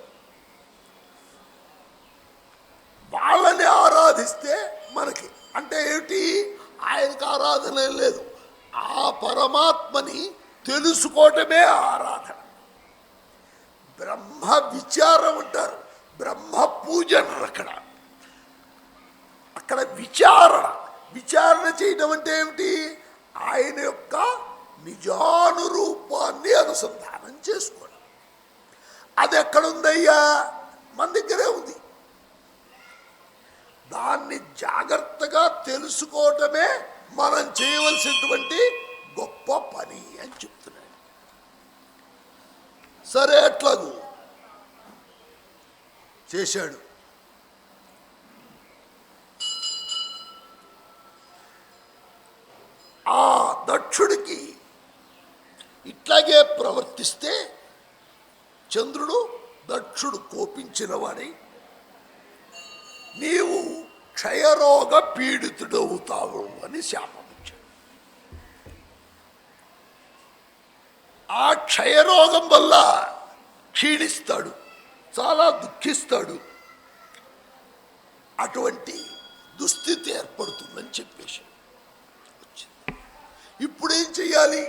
వాళ్ళని ఆరాధిస్తే మనకి అంటే ఏమిటి? ఆయనకు ఆరాధన లేదు, ఆ పరమాత్మని తెలుసుకోవటమే ఆరాధన. బ్రహ్మ విచారం అంటారు, బ్రహ్మ పూజ అన్నారు. అక్కడ విచారణ చేయడం అంటే ఏమిటి? ఆయన యొక్క నిజానురూపాన్ని అనుసంధానం చేసుకోవడం. అది ఎక్కడుందయ్యా? మన దగ్గరే ఉంది. దాన్ని జాగ్రత్తగా తెలుసుకోవటమే మనం చేయవలసినటువంటి గొప్ప పని అని చెప్తున్నాడు. సరే, అట్లాగూ చేశాడు. ఆ దక్షుడికి ఇట్లాగే ప్రవర్తిస్తే చంద్రుడు దక్షుడు కోపించిన వాడై నీవు క్షయరోగ పీడితుడవుతావు అని శాపం ఇచ్చాడు. ఆ క్షయరోగం వల్ల క్షీణిస్తాడు, చాలా దుఃఖిస్తాడు, అటువంటి దుస్థితి ఏర్పడుతుందని చెప్పేసి ఇప్పుడేం చెయ్యాలి?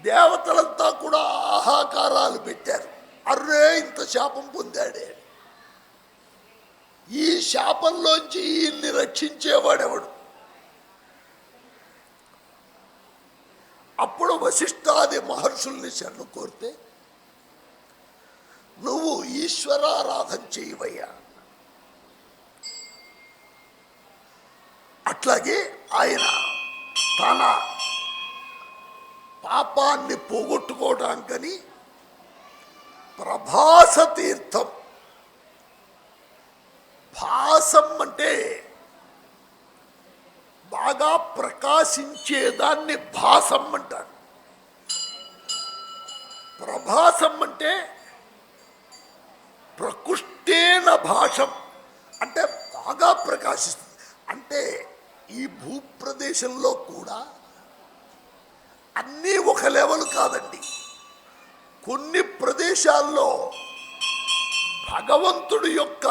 దేవతలంతా కూడా ఆహాకారాలు పెట్టారు. అర్రే ఇంత శాపం పొందాడే, ఈ శాపంలోంచి ఈయన్ని రక్షించేవాడెవడు? అప్పుడు వశిష్ఠాది మహర్షుల్ని శరణు కోరితే నువ్వు ఈశ్వరారాధన చేయవయ్యా. అట్లాగే ఆయన తన పాపాన్ని పోగొట్టుకోవడానికని ప్రభాస తీర్థం, భాసం అంటే బాగా ప్రకాశించేదాన్ని భాసం అంటారు. ప్రభాసం అంటే ప్రకృష్టేన భాషం అంటే బాగా ప్రకాశిస్తుంది. అంటే ఈ భూప్రదేశంలో కూడా అన్నీ ఒక లెవెల్ కాదండి. కొన్ని ప్రదేశాల్లో భగవంతుడి యొక్క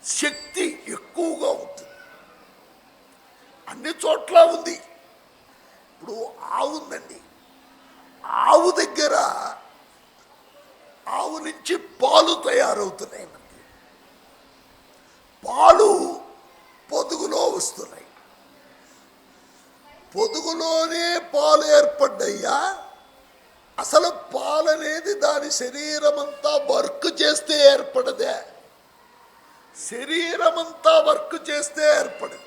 శక్తి ఎక్కువగా ఉంటుంది, అన్ని చోట్ల ఉంది. ఇప్పుడు ఆవు ఉందండి, ఆవు దగ్గర ఆవు నుంచి పాలు తయారవుతున్నాయి. మనకి పాలు పొదుగులో వస్తున్నాయి. పొదుగులోనే పాలు ఏర్పడ్డయ్యా. అసలు పాలు అనేది దాని శరీరమంతా వర్క్ చేస్తే ఏర్పడదే, శరీరమంతా వర్క్ చేస్తే ఏర్పడదు.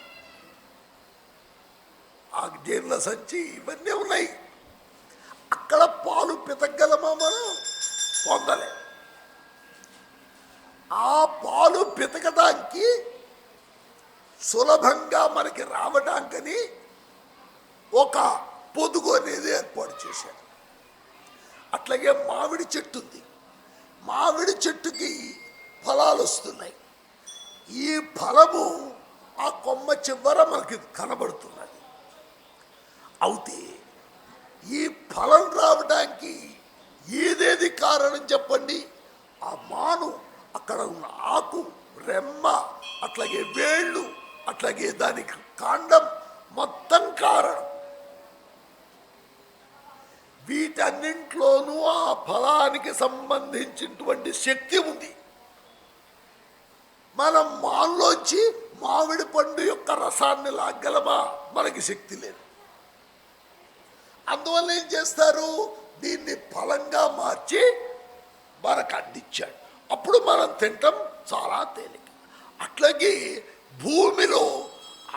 ఆగ్నేయ సంచి ఇవన్నీ ఉన్నాయి. అక్కడ పాలు పితగలమా మనం? పొందలే. ఆ పాలు పితకడానికి సులభంగా మనకి రావడానికని ఒక పొదుగు అనేది ఏర్పాటు చేశారు. అట్లాగే మామిడి చెట్టు ఉంది, మామిడి చెట్టుకి ఫలాలు వస్తున్నాయి. ఈ ఫలము ఆ కొమ్మ చివర మనకి కనబడుతున్నది. అయితే ఈ ఫలం రావడానికి ఏదేది కారణం చెప్పండి? ఆ మాను, అక్కడ ఉన్న ఆకు, రెమ్మ, అట్లాగే వేళ్ళు, అట్లాగే దానికి కాండం మొత్తం కారణం. వీటన్నింట్లోనూ ఆ ఫలానికి సంబంధించినటువంటి శక్తి ఉంది. మనం మాల్లోంచి మామిడి పండు యొక్క రసాన్ని లాగలమా? మనకి శక్తి లేదు. అందువల్ల ఏం చేస్తారు? దీన్ని ఫలంగా మార్చి మనకు అందించాడు. అప్పుడు మనం తింటాం చాలా తేలిక. అట్లాగే భూమిలో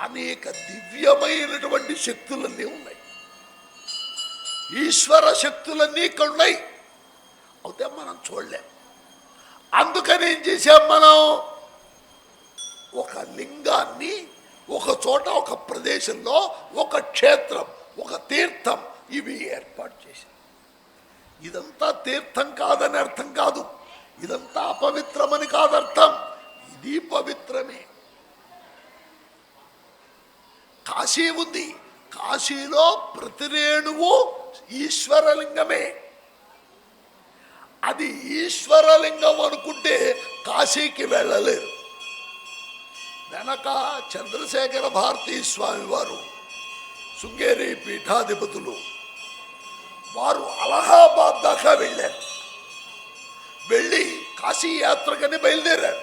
అనేక దివ్యమైనటువంటి శక్తులన్నీ ఉన్నాయి, ఈశ్వర శక్తులన్నీ ఇక్కడ ఉన్నాయి. అయితే మనం చూడలేం. అందుకని ఏం చేశాం మనం? ఒక లింగాన్ని ఒక చోట, ఒక ప్రదేశంలో, ఒక క్షేత్రం, ఒక తీర్థం, ఇవి ఏర్పాటు చేశాం. ఇదంతా తీర్థం కాదని అర్థం కాదు, ఇదంతా అపవిత్రమని కాదు అర్థం. ఇది పవిత్రమే. కాశీ ఉంది, కాశీలో ప్రతి రేణువు ఈశ్వరలింగమే. అది ఈశ్వరలింగం అనుకుంటే కాశీకి వెళ్ళలేరు. వెనక చంద్రశేఖర భారతీ స్వామి వారు, శృంగేరి పీఠాధిపతులు, వారు అలహాబాద్ దాకా వెళ్ళారు. వెళ్ళి కాశీ యాత్రకని బయలుదేరారు.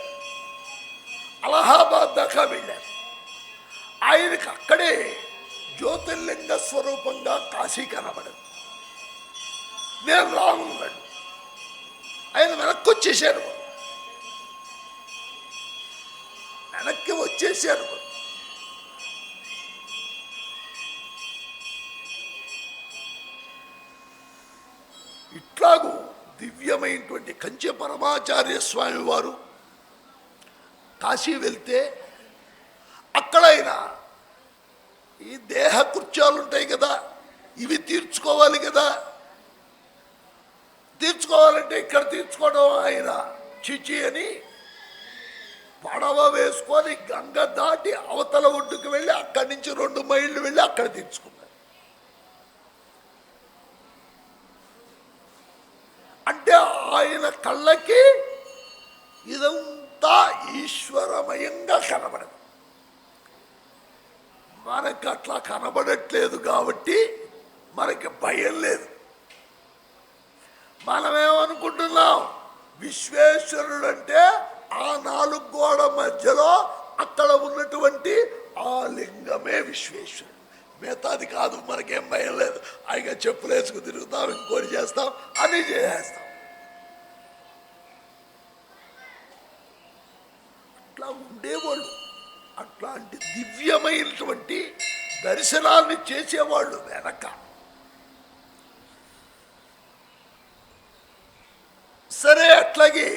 అలహాబాద్ దాకా వెళ్ళారు. ఆయనకి అక్కడే జ్యోతిర్లింగ స్వరూపంగా కాశీ కనబడదు. నేను రానున్నాడు. ఆయన వెనక్కి వచ్చేసారు, వెనక్కి వచ్చేసారు. ఇట్లాగూ దివ్యమైనటువంటి కంచె పరమాచార్య స్వామి వారు కాశీ వెళ్తే అక్కడ ఆయన ఈ దేహ కృత్యాలు ఉంటాయి కదా, ఇవి తీర్చుకోవాలి కదా. తీర్చుకోవాలంటే ఇక్కడ తీర్చుకోవడం ఆయన చిచి అని పడవ వేసుకొని గంగ దాటి అవతల ఒడ్డుకు వెళ్ళి అక్కడి నుంచి 2 మైళ్ళు వెళ్ళి అక్కడ తీర్చుకున్నారు. అంటే ఆయన కళ్ళకి ఇదంతా ఈశ్వరమయంగా కనబడదు. మనకు అట్లా కనబడట్లేదు కాబట్టి మనకి భయం లేదు. మనమేమనుకుంటున్నాం, విశ్వేశ్వరుడు అంటే ఆ 4 గోడ మధ్యలో అక్కడ ఉన్నటువంటి ఆ లింగమే విశ్వేశ్వరుడు. మిగతాది కాదు, మనకేం భయం లేదు. ఆయన చెప్పులు వేసుకు తిరుగుతాం, ఇంకోటి చేస్తాం, అన్నీ చేసేస్తాం. అట్లా ఉండేవాళ్ళు, అట్లాంటి దివ్యమైనటువంటి దర్శనాన్ని చేసేవాళ్ళు వెనక. సరే, అట్లాగే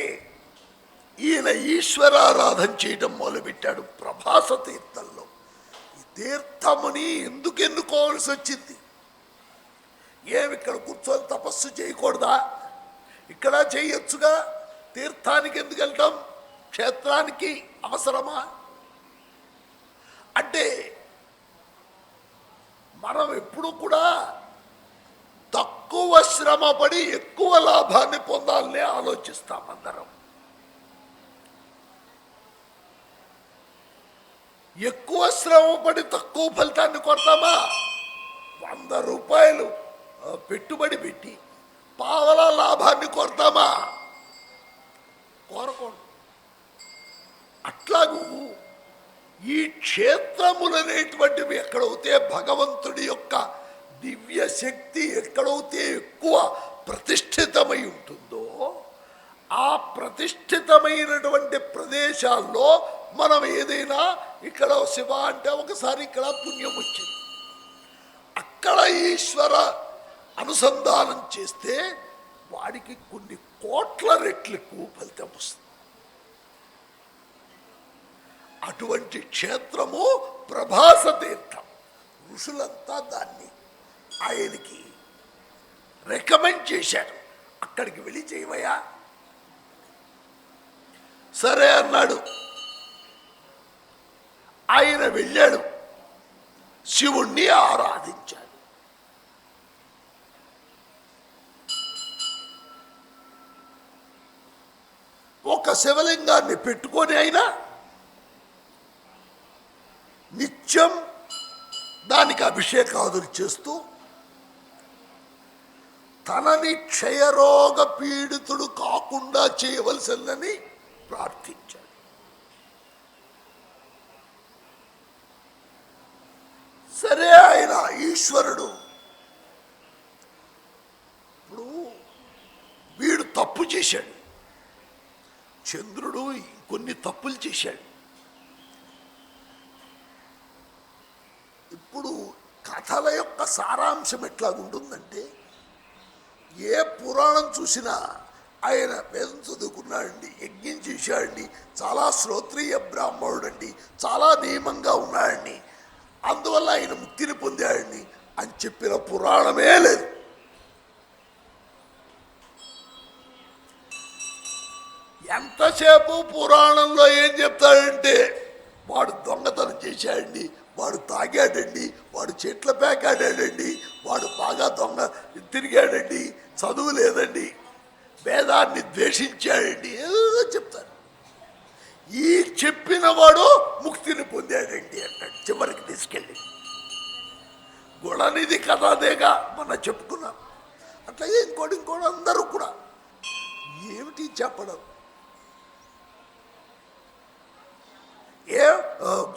ఈయన ఈశ్వరారాధన చేయడం మొదలుపెట్టాడు ప్రభాస తీర్థంలో. ఈ తీర్థముని ఎందుకు ఎన్నుకోవాల్సి వచ్చింది? ఇక్కడ కూర్చొని తపస్సు చేయకూడదా? ఇక్కడ చేయొచ్చుగా. తీర్థానికి ఎందుకు వెళ్తాం? క్షేత్రానికి అవసరమా? అంటే మనం ఎప్పుడు కూడా తక్కువ శ్రమపడి ఎక్కువ లాభాన్ని పొందాలని ఆలోచిస్తాం అందరం. ఎక్కువ శ్రమపడి తక్కువ ఫలితాన్ని కొడతామా? 100 రూపాయలు పెట్టుబడి పెట్టి పావలా లాభాన్ని కొడతామా? కోరకూడదు. అట్లాగూ ఈ క్షేత్రములనేటువంటివి ఎక్కడైతే భగవంతుడి యొక్క దివ్య శక్తి ఎక్కడైతే ఎక్కువ ప్రతిష్ఠితమై ఉంటుందో ఆ ప్రతిష్ఠితమైనటువంటి ప్రదేశాల్లో మనం ఏదైనా ఇక్కడ శివ అంటే ఒకసారి ఇక్కడ పుణ్యం వచ్చింది, అక్కడ ఈశ్వర అనుసంధానం చేస్తే వాడికి కొన్ని కోట్ల రెట్లకు ఫలితం వస్తుంది. అటువంటి క్షేత్రము ప్రభాస తీర్థం. ఋషులంతా దాన్ని ఆయనకి రికమెండ్ చేశారు, అక్కడికి వెళ్ళి చేయవయ్యా. సరే అన్నాడు. ఆయన వెళ్ళాడు, శివుణ్ణి ఆరాధించాడు. ఒక శివలింగాన్ని పెట్టుకొని అయినా నిత్యం దానికి అభిషేకాదులు చేస్తూ తనని క్షయరోగ పీడితుడు కాకుండా చేయవలసిందని ప్రార్థించాడు. సరే, ఆయన ఈశ్వరుడు. ఇప్పుడు వీడు తప్పు చేశాడు, చంద్రుడు కొన్ని తప్పులు చేశాడు. ఇప్పుడు కథల యొక్క సారాంశం ఎట్లాగుంటుందంటే, ఏ పురాణం చూసినా ఆయన వేదం చదువుకున్నాడండి, యజ్ఞం చేశాడండి, చాలా శ్రోత్రియ బ్రాహ్మణుడండి, చాలా నియమంగా ఉన్నాడండి, అందువల్ల ఆయన ముక్తిని పొందాడండి అని చెప్పిన పురాణమే లేదు. ఎంతసేపు పురాణంలో ఏం చెప్తాడంటే, వాడు దొంగతనం చేశాడండి, వాడు తాగాడండి, వాడు చెట్ల పేకాడాడండి, వాడు బాగా దొంగ తిరిగాడండి, చదువు లేదండి, వేదాన్ని ద్వేషించాడండి, ఏదో చెప్తారు. ఈ చెప్పిన వాడు ముక్తిని పొందాడండి అన్నాడు చివరికి తీసుకెళ్ళి. గుణనిధి కథ అదేగా మనం చెప్పుకున్నాం. అట్లాగే ఇంకోటి అందరూ కూడా ఏమిటి చెప్పడం, ఏ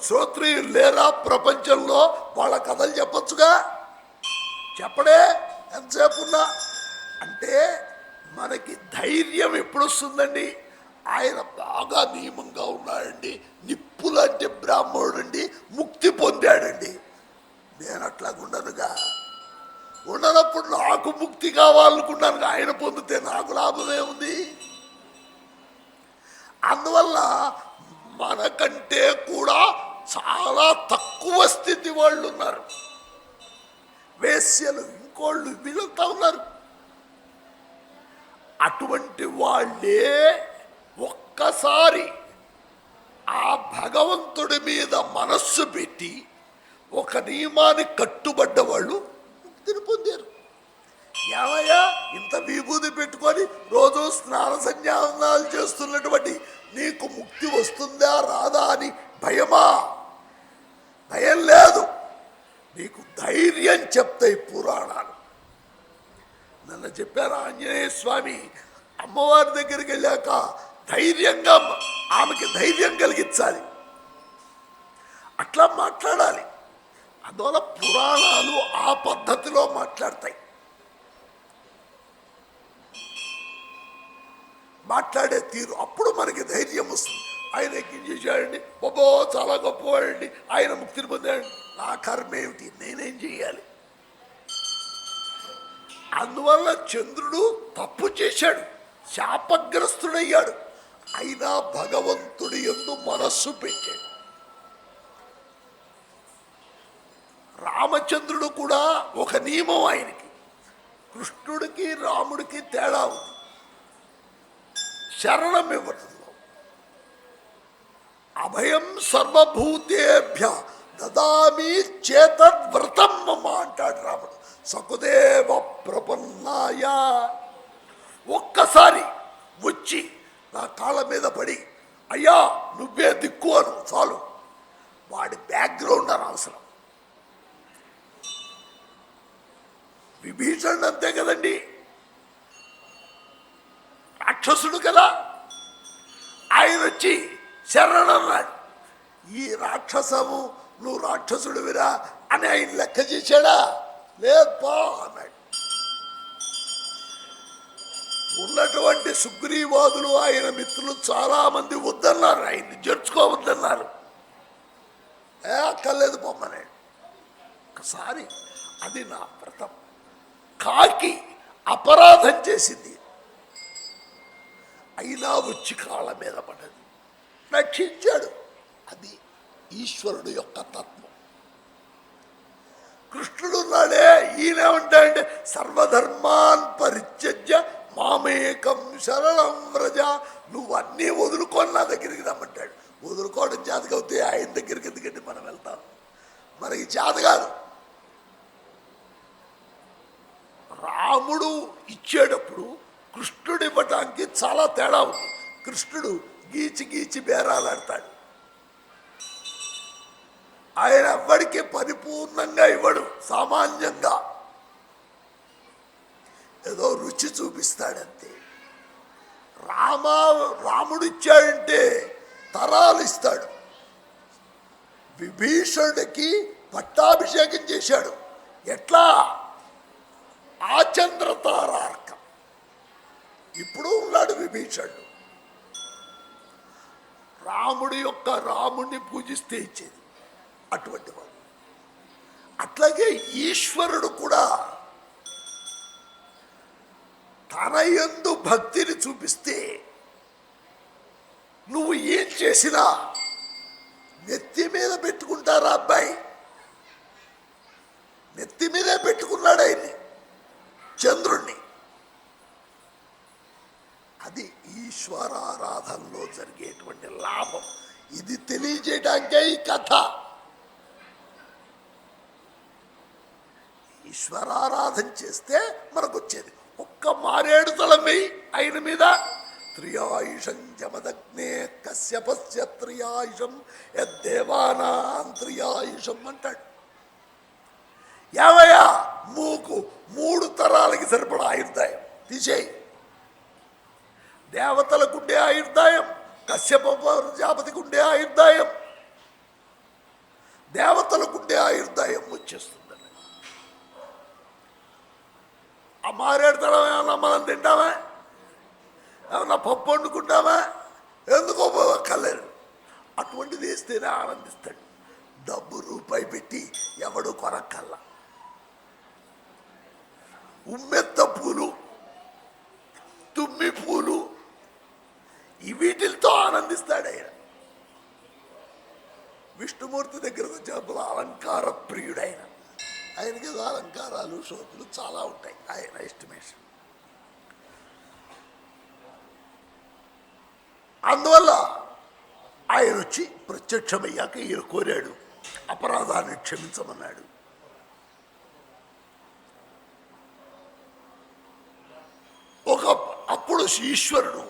శ్రోత్రియులు లేరా ప్రపంచంలో? వాళ్ళ కథలు చెప్పచ్చుగా, చెప్పడే ఎంతసేపు ఉన్నా. అంటే మనకి ధైర్యం ఎప్పుడు వస్తుందండి? ఆయన బాగా నియమంగా ఉన్నాడండి, నిప్పులంటే బ్రాహ్మణుడండి, ముక్తి పొందాడండి. నేను అట్లాగుండనుగా, ఉండనప్పుడు నాకు ముక్తి కావాలనుకున్నాను, ఆయన పొందితే నాకు లాభమే ఉంది. అందువల్ల మనకంటే కూడా చాలా తక్కువ స్థితి వాళ్ళు ఉన్నారు. వేశ్యలు, ఇంకోళ్ళు వీళ్ళంతా ఉన్నారు. అటువంటి వాళ్ళే ఒక్కసారి ఆ భగవంతుడి మీద మనస్సు పెట్టి ఒక నియమానికి కట్టుబడ్డ వాళ్ళు ముక్తిని పొందారు. ఏమయ్యా ఇంత విభూతి పెట్టుకొని రోజు స్నాన సంధ్యావనాలు చేస్తున్నటువంటి నీకు ముక్తి వస్తుందా రాదా అని భయమా? భయం లేదు, నీకు ధైర్యం చెప్తాయి పురాణాలు. నన్ను చెప్పారు ఆంజనేయ స్వామి అమ్మవారి దగ్గరికి వెళ్ళాక ధైర్యంగా ఆమెకి ధైర్యం కలిగించాలి, అట్లా మాట్లాడాలి. అందువల్ల పురాణాలు ఆ పద్ధతిలో మాట్లాడతాయి. మాట్లాడే తీరు అప్పుడు మనకి ధైర్యం వస్తుంది. ఆయన ఎక్కించేసాడండి, బాబో చాలా గొప్పవాడండి, ఆయన ముక్తిని పొందాడండి, నా కర్మ ఏమిటి, నేనేం చెయ్యాలి? అందువల్ల చంద్రుడు తప్పు చేశాడు, శాపగ్రస్తుడయ్యాడు, అయినా భగవంతుడి యందు మనస్సు పెట్టాడు. రామచంద్రుడు కూడా ఒక నియమం ఆయనకి. కృష్ణుడికి రాముడికి తేడా ఉంది. శరణం ఇవ్వడంలో అభయం సర్వభూతేభ్య దదామి చేతద్వ్రతం మమ అంటాడు రాముడు. సకుదేవ ప్రపన్నాయ, ఒక్కసారి వచ్చి నా కాళ్ళ మీద పడి అయ్యా నువ్వే దిక్కు అను చాలు. వాడి బ్యాక్గ్రౌండ్ అనవసరం. విభీషణుడు అంతే కదండి, రాక్షసుడు కదా, ఆయన వచ్చి శరణన్నాడు. ఈ రాక్షసము నువ్వు రాక్షసుడు విరా అని ఆయన లెక్క చేశాడా? లేదు పా అన్నాడు. ఉన్నటువంటి సుగ్రీవాదులు ఆయన మిత్రులు చాలా మంది వద్దన్నారు, ఆయన్ని జరుచుకోవద్దన్నారు. అక్కర్లేదు పొమ్మన్నాడు. ఒకసారి అది నా వ్రతం. కాకి అపరాధం చేసింది, అయినా వచ్చి కాళ్ళ మీద పడ్డది, రక్షించాడు. అది ఈశ్వరుడు యొక్క తత్వం. కృష్ణుడు ఉన్నాడే, ఈయన ఉంటాడంటే సర్వధర్మాన్ పరిత్యజ్య మామేకం శరణం వ్రజ, నువ్వు అన్నీ వదులుకొని నా దగ్గరికి రమ్మంటాడు. వదులుకోవడం చేతకవుతే ఆయన దగ్గరికి ఎందుకంటే మనం వెళ్తాం, మనకి చేత కాదు. రాముడు ఇచ్చేటప్పుడు కృష్ణుడు ఇవ్వటానికి చాలా తేడా ఉంది. కృష్ణుడు గీచి గీచి బేరాలాడతాడు, ఆయన ఎవ్వడికి పరిపూర్ణంగా ఇవ్వడు, సామాన్యంగా ఏదో రుచి చూపిస్తాడంతే. రాముడు ఇచ్చాడంటే తరాలు ఇస్తాడు. విభీషణుడికి పట్టాభిషేకం చేశాడు. ఎట్లా? ఆచంద్రతారార్కం. ఇప్పుడు ఉన్నాడు విభీషణుడు. రాముడిని పూజిస్తే ఇచ్చేది అటువంటి వాడు. అట్లాగే ఈశ్వరుడు కూడా తన యందు భక్తిని చూపిస్తే నువ్వు ఏం చేసినా నెత్తి మీద పెట్టుకుంటారా అబ్బాయి? నెత్తి మీదే పెట్టుకున్నాడు ఆయన్ని, చంద్రుణ్ణి. అది ఈశ్వరారాధనలో జరిగేటువంటి లాభం. ఇది తెలియజేయడానికే ఈ కథ. ఈశ్వరారాధన చేస్తే మనకు వచ్చేది ఒక్క మారేడు తలం వేయి ఆయన మీద. త్రియాయుషం జమదగ్నే కశ్యపస్య త్రియాయుషం యద్దేవానాం త్రియాయుషం అంటాడు. యావయ్యా మూకు 3 తరాలకి సరిపడా ఆయుర్దాయం తీసేయి. దేవతలకుండే ఆయుర్దాయం, కశ్యప ప్రజాపతికి ఉండే ఆయుర్దాయం, దేవతలకుండే ఆయుర్దాయం వచ్చేస్తుందని. ఆ మారేడు తలం ఏమన్నా మనం తింటామా? ఏమన్నా పప్పు వండుకుంటామా? ఎందుకో కలేదు. అటువంటిది వేస్తేనే ఆనందిస్తాడు. డబ్బు రూపాయి పెట్టి ఎవడు కొనక్కల్లా. ఉమ్మెత్త పూలు, తుమ్మి పూలు, వీటితో ఆనందిస్తాడు ఆయన. విష్ణుమూర్తి దగ్గర వచ్చినప్పుడు అలంకార ప్రియుడు ఆయన. ఆయనకి ఏదో అలంకారాలు వ్యాసాలు శోధులు చాలా ఉంటాయి ఆయన ఎస్టిమేషన్. అందువల్ల ఆయన వచ్చి ప్రత్యక్షమయ్యాక ఈయన కోరాడు, అపరాధాన్ని క్షమించమన్నాడు. అప్పుడు ఈశ్వరుడు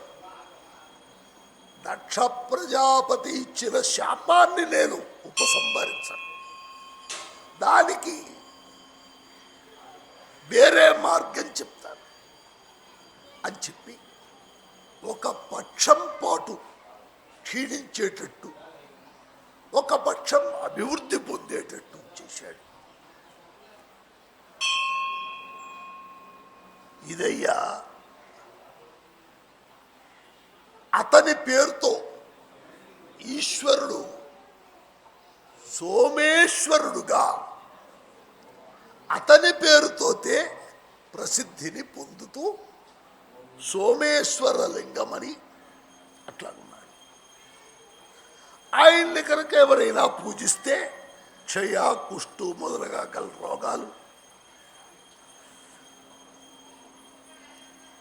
దక్ష ప్రజాపతి ఇచ్చిన శాపాన్ని నేను ఉపసంహరించాను, దానికి వేరే మార్గం చెప్తాను అని చెప్పి ఒక పక్షం పాటు క్షీణించేటట్టు, ఒక పక్షం అభివృద్ధి పొందేటట్టు చేశాడు. ఇదయ్యా అతని పేరుతో ఈశ్వరుడు సోమేశ్వరుడుగా అతని పేరుతోతే ప్రసిద్ధిని పొందుతూ సోమేశ్వర లింగమని అట్లా ఉన్నాడు. ఆయన్ని కనుక ఎవరైనా పూజిస్తే క్షయ, కుష్టు మొదలుగా గల రోగాలు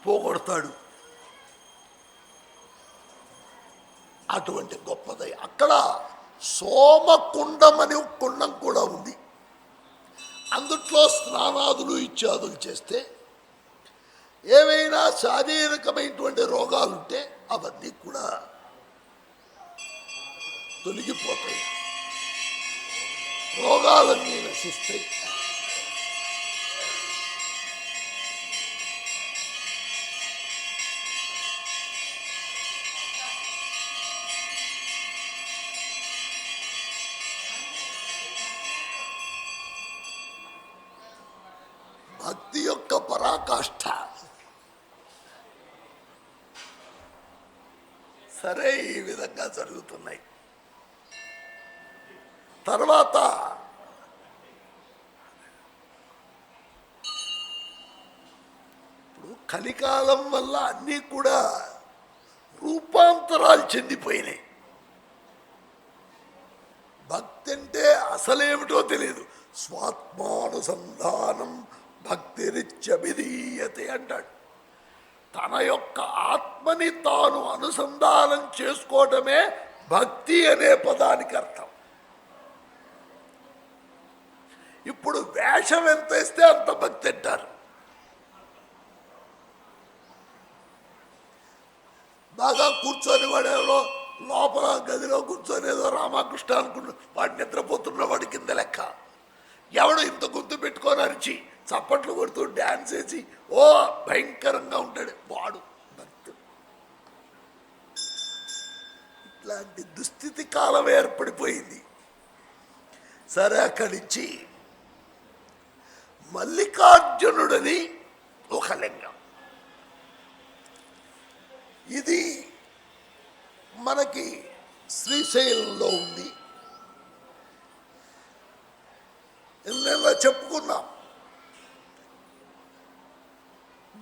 పోగొడతాడు. అటువంటి గొప్పదై అక్కడ సోమకుండం అని కుండం కూడా ఉంది. అందుట్లో స్నానాదులు ఇత్యాదులు చేస్తే ఏవైనా శారీరకమైనటువంటి రోగాలుంటే అవన్నీ కూడా తొలగిపోతాయి, రోగాలన్నీ నశిస్తాయి. భక్తి యొక్క పరాకాష్ఠ. సరే, ఈ విధంగా జరుగుతున్నాయి. తర్వాత ఇప్పుడు కలికాలం వల్ల అన్నీ కూడా రూపాంతరాలు చెందిపోయినాయి. భక్తి అంటే అసలేమిటో తెలియదు. స్వాత్మానుసంధానం భక్తిరిత్యభిధీయతే అంటాడు. తన యొక్క ఆత్మని తాను అనుసంధానం చేసుకోవటమే భక్తి అనే పదానికి అర్థం. ఇప్పుడు వేషం ఎంత ఇస్తే అంత భక్తి అంటారు. బాగా కూర్చొని వాడేవో లోపల గదిలో కూర్చొని ఏదో రామకృష్ణ అనుకున్న వాడు నిద్రపోతున్న వాడి కింద లెక్క. ఎవడు ఇంత గుర్తు పెట్టుకొని అరిచి చప్పట్లు కొడుతూ డ్యాన్స్ వేసి ఓ భయంకరంగా ఉంటాడు వాడు భక్తుడు. ఇట్లాంటి దుస్థితి కాలం ఏర్పడిపోయింది. సరే, అక్కడి నుంచి మల్లికార్జునుడని ఒక లింగం. ఇది మనకి శ్రీశైలంలో ఉంది. ఎన్నెలా చెప్పుకున్నాం.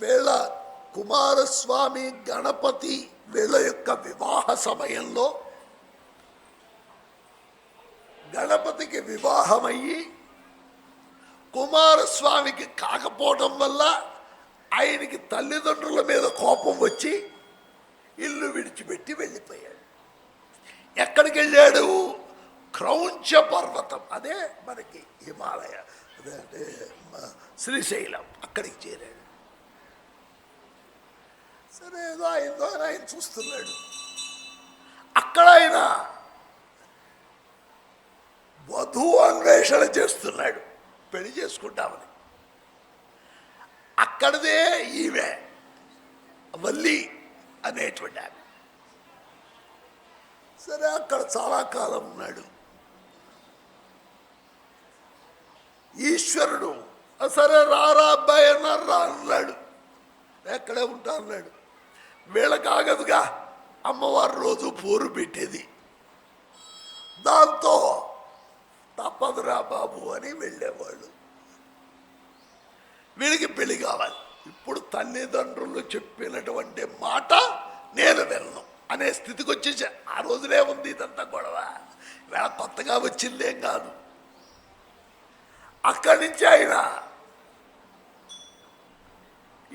వీళ్ళ కుమారస్వామి, గణపతి వీళ్ళ యొక్క వివాహ సమయంలో గణపతికి వివాహమయ్యి కుమారస్వామికి కాకపోవడం వల్ల ఆయనకి తల్లిదండ్రుల మీద కోపం వచ్చి ఇల్లు విడిచిపెట్టి వెళ్ళిపోయాడు. ఎక్కడికి వెళ్ళాడు? క్రౌంచ పర్వతం, అదే మనకి హిమాలయ, అదే శ్రీశైలం, అక్కడికి చేరాడు. సరే, ఏదో అయిందో అని ఆయన చూస్తున్నాడు. అక్కడ ఆయన వధువు అన్వేషణ చేస్తున్నాడు, పెళ్లి చేసుకుంటామని. అక్కడదే ఈమె వల్లి అనేటువంటి ఆమె. సరే, అక్కడ చాలా కాలం ఉన్నాడు. ఈశ్వరుడు సరే రారా అబ్బాయి అన్నారు, రా అన్నాడు. ఎక్కడే ఉంటా అన్నాడు. వీళ్ళకి ఆగదుగా, అమ్మవారు రోజు పోరు పెట్టేది. దాంతో తప్పదురా బాబు అని వెళ్ళేవాళ్ళు. వీడికి పెళ్లి కావాలి. ఇప్పుడు తల్లిదండ్రులు చెప్పినటువంటి మాట నేను వెళ్ళను అనే స్థితికి వచ్చేసా. ఆ రోజునే ఉంది ఇదంతా గొడవ, వీళ్ళ కొత్తగా వచ్చిందేం కాదు. అక్కడి నుంచి ఆయన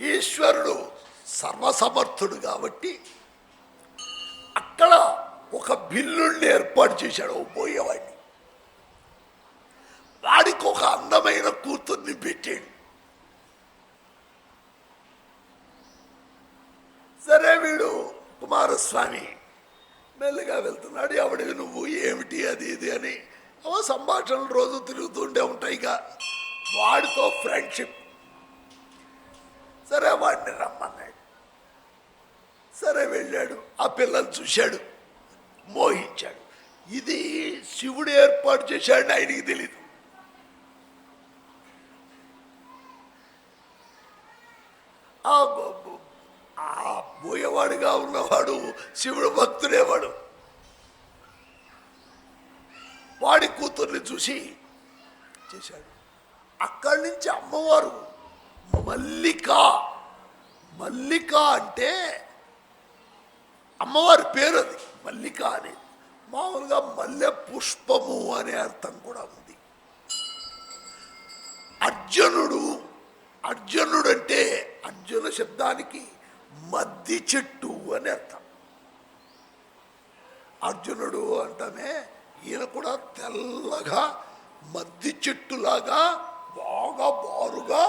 ఈశ్వరుడు సర్వసమర్థుడు కాబట్టి అక్కడ ఒక బిల్లుల్ని ఏర్పాటు చేశాడు ఓ పోయేవాడిని. వాడికి ఒక అందమైన కూతుర్ని పెట్టాడు. సరే వీడు కుమారస్వామి మెల్లగా వెళ్తున్నాడు. ఎవడివి నువ్వు, ఏమిటి, అది ఇది అని సంభాషణలు రోజు తిరుగుతుండే ఉంటాయిగా. వాడితో ఫ్రెండ్షిప్. సరే వాడిని రమ్మన్నాడు. సరే వెళ్ళాడు. ఆ పిల్లలు చూశాడు, మోహించాడు. ఇది శివుడు ఏర్పాటు చేశాడని ఆయనకి తెలీదు. ఆ పోయేవాడుగా ఉన్నవాడు శివుడు భక్తుడేవాడు. వాడి కూతుర్ని చూసి చేశాడు. అక్కడి నుంచి అమ్మవారు మల్లిక. మల్లిక అంటే అమ్మవారి పేరు. అది మల్లిక అని మామూలుగా మల్లె పుష్పము అనే అర్థం కూడా ఉంది. అర్జునుడు అంటే అర్జున శబ్దానికి మద్ది చెట్టు అని అర్థం. అర్జునుడు అంటేనే ఈయన కూడా తెల్లగా మద్ది చెట్టులాగా బాగా బారుగా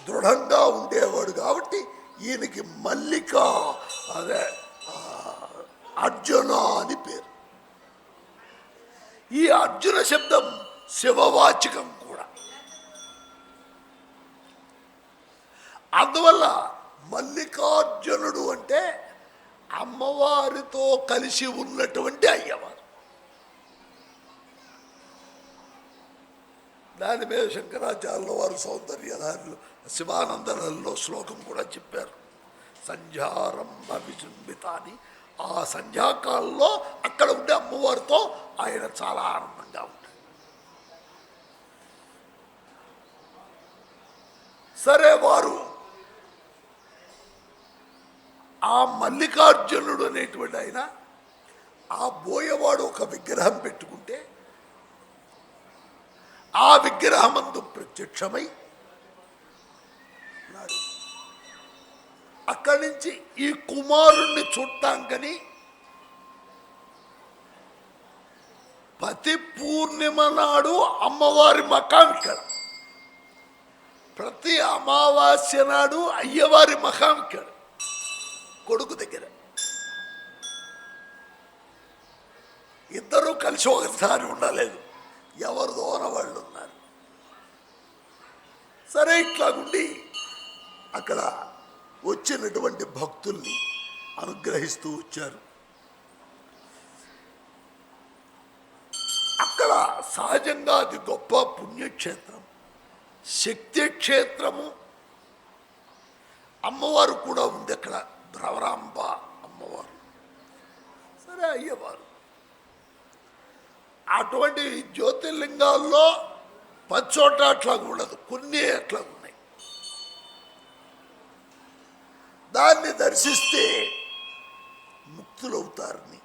దృఢంగా ఉండేవాడు కాబట్టి ఈయనకి మల్లిక అదే అర్జున అని పేరు. ఈ అర్జున శబ్దం శివవాచకం కూడా. అందువల్ల మల్లికార్జునుడు అంటే అమ్మవారితో కలిసి ఉన్నటువంటి అయ్యవారు. దాని మీద శంకరాచార్యుల వారు సౌందర్యధారులు శివానందలలో శ్లోకం కూడా చెప్పారు. సంధ్యారంభ విజృంభిత అని. ఆ సంధ్యాకాలంలో అక్కడ ఉండే అమ్మవారితో ఆయన చాలా ఆనందంగా ఉంటాడు. సరే వారు ఆ మల్లికార్జునుడు అనేటువంటి ఆయన ఆ బోయవాడు ఒక విగ్రహం పెట్టుకుంటే ఆ విగ్రహమందు ప్రత్యక్షమై అక్కడి నుంచి ఈ కుమారుణ్ణి చూడటానికని ప్రతి పూర్ణిమ నాడు అమ్మవారి మకాం ఇక్కడ, ప్రతి అమావాస్య నాడు అయ్యవారి మకాం ఇక్కడ కొడుకు దగ్గర. ఇద్దరూ కలిసి ఒకసారి ఉండలేదు, ఎవరు దూర వాళ్ళు ఉన్నారు. సరే ఇట్లాగుండి అక్కడ వచ్చినటువంటి భక్తుల్ని అనుగ్రహిస్తూ వచ్చారు. అక్కడ సహజంగా అది గొప్ప పుణ్యక్షేత్రం, శక్తి క్షేత్రము. అమ్మవారు కూడా ఉంది అక్కడ, భ్రవరాంబ అమ్మవారు. సరే అయ్యవారు అటువంటి జ్యోతిర్లింగాల్లో పచ్చోట అట్లా ఉండదు, కొన్ని అట్లా ఉన్నాయి. దాన్ని దర్శిస్తే ముక్తులవుతారని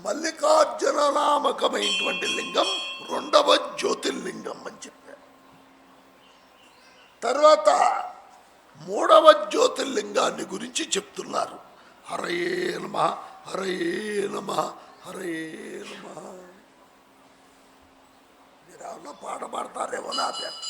మల్లికార్జున నామకమైనటువంటి లింగం రెండవ జ్యోతిర్లింగం అని చెప్పారు. తర్వాత మూడవ జ్యోతిర్లింగాన్ని గురించి చెప్తున్నారు. హరయే నమః, హరయే నమః, హరయే నమః. మీరు ఏమన్నా పాట పాడతారేమో నా పేరు.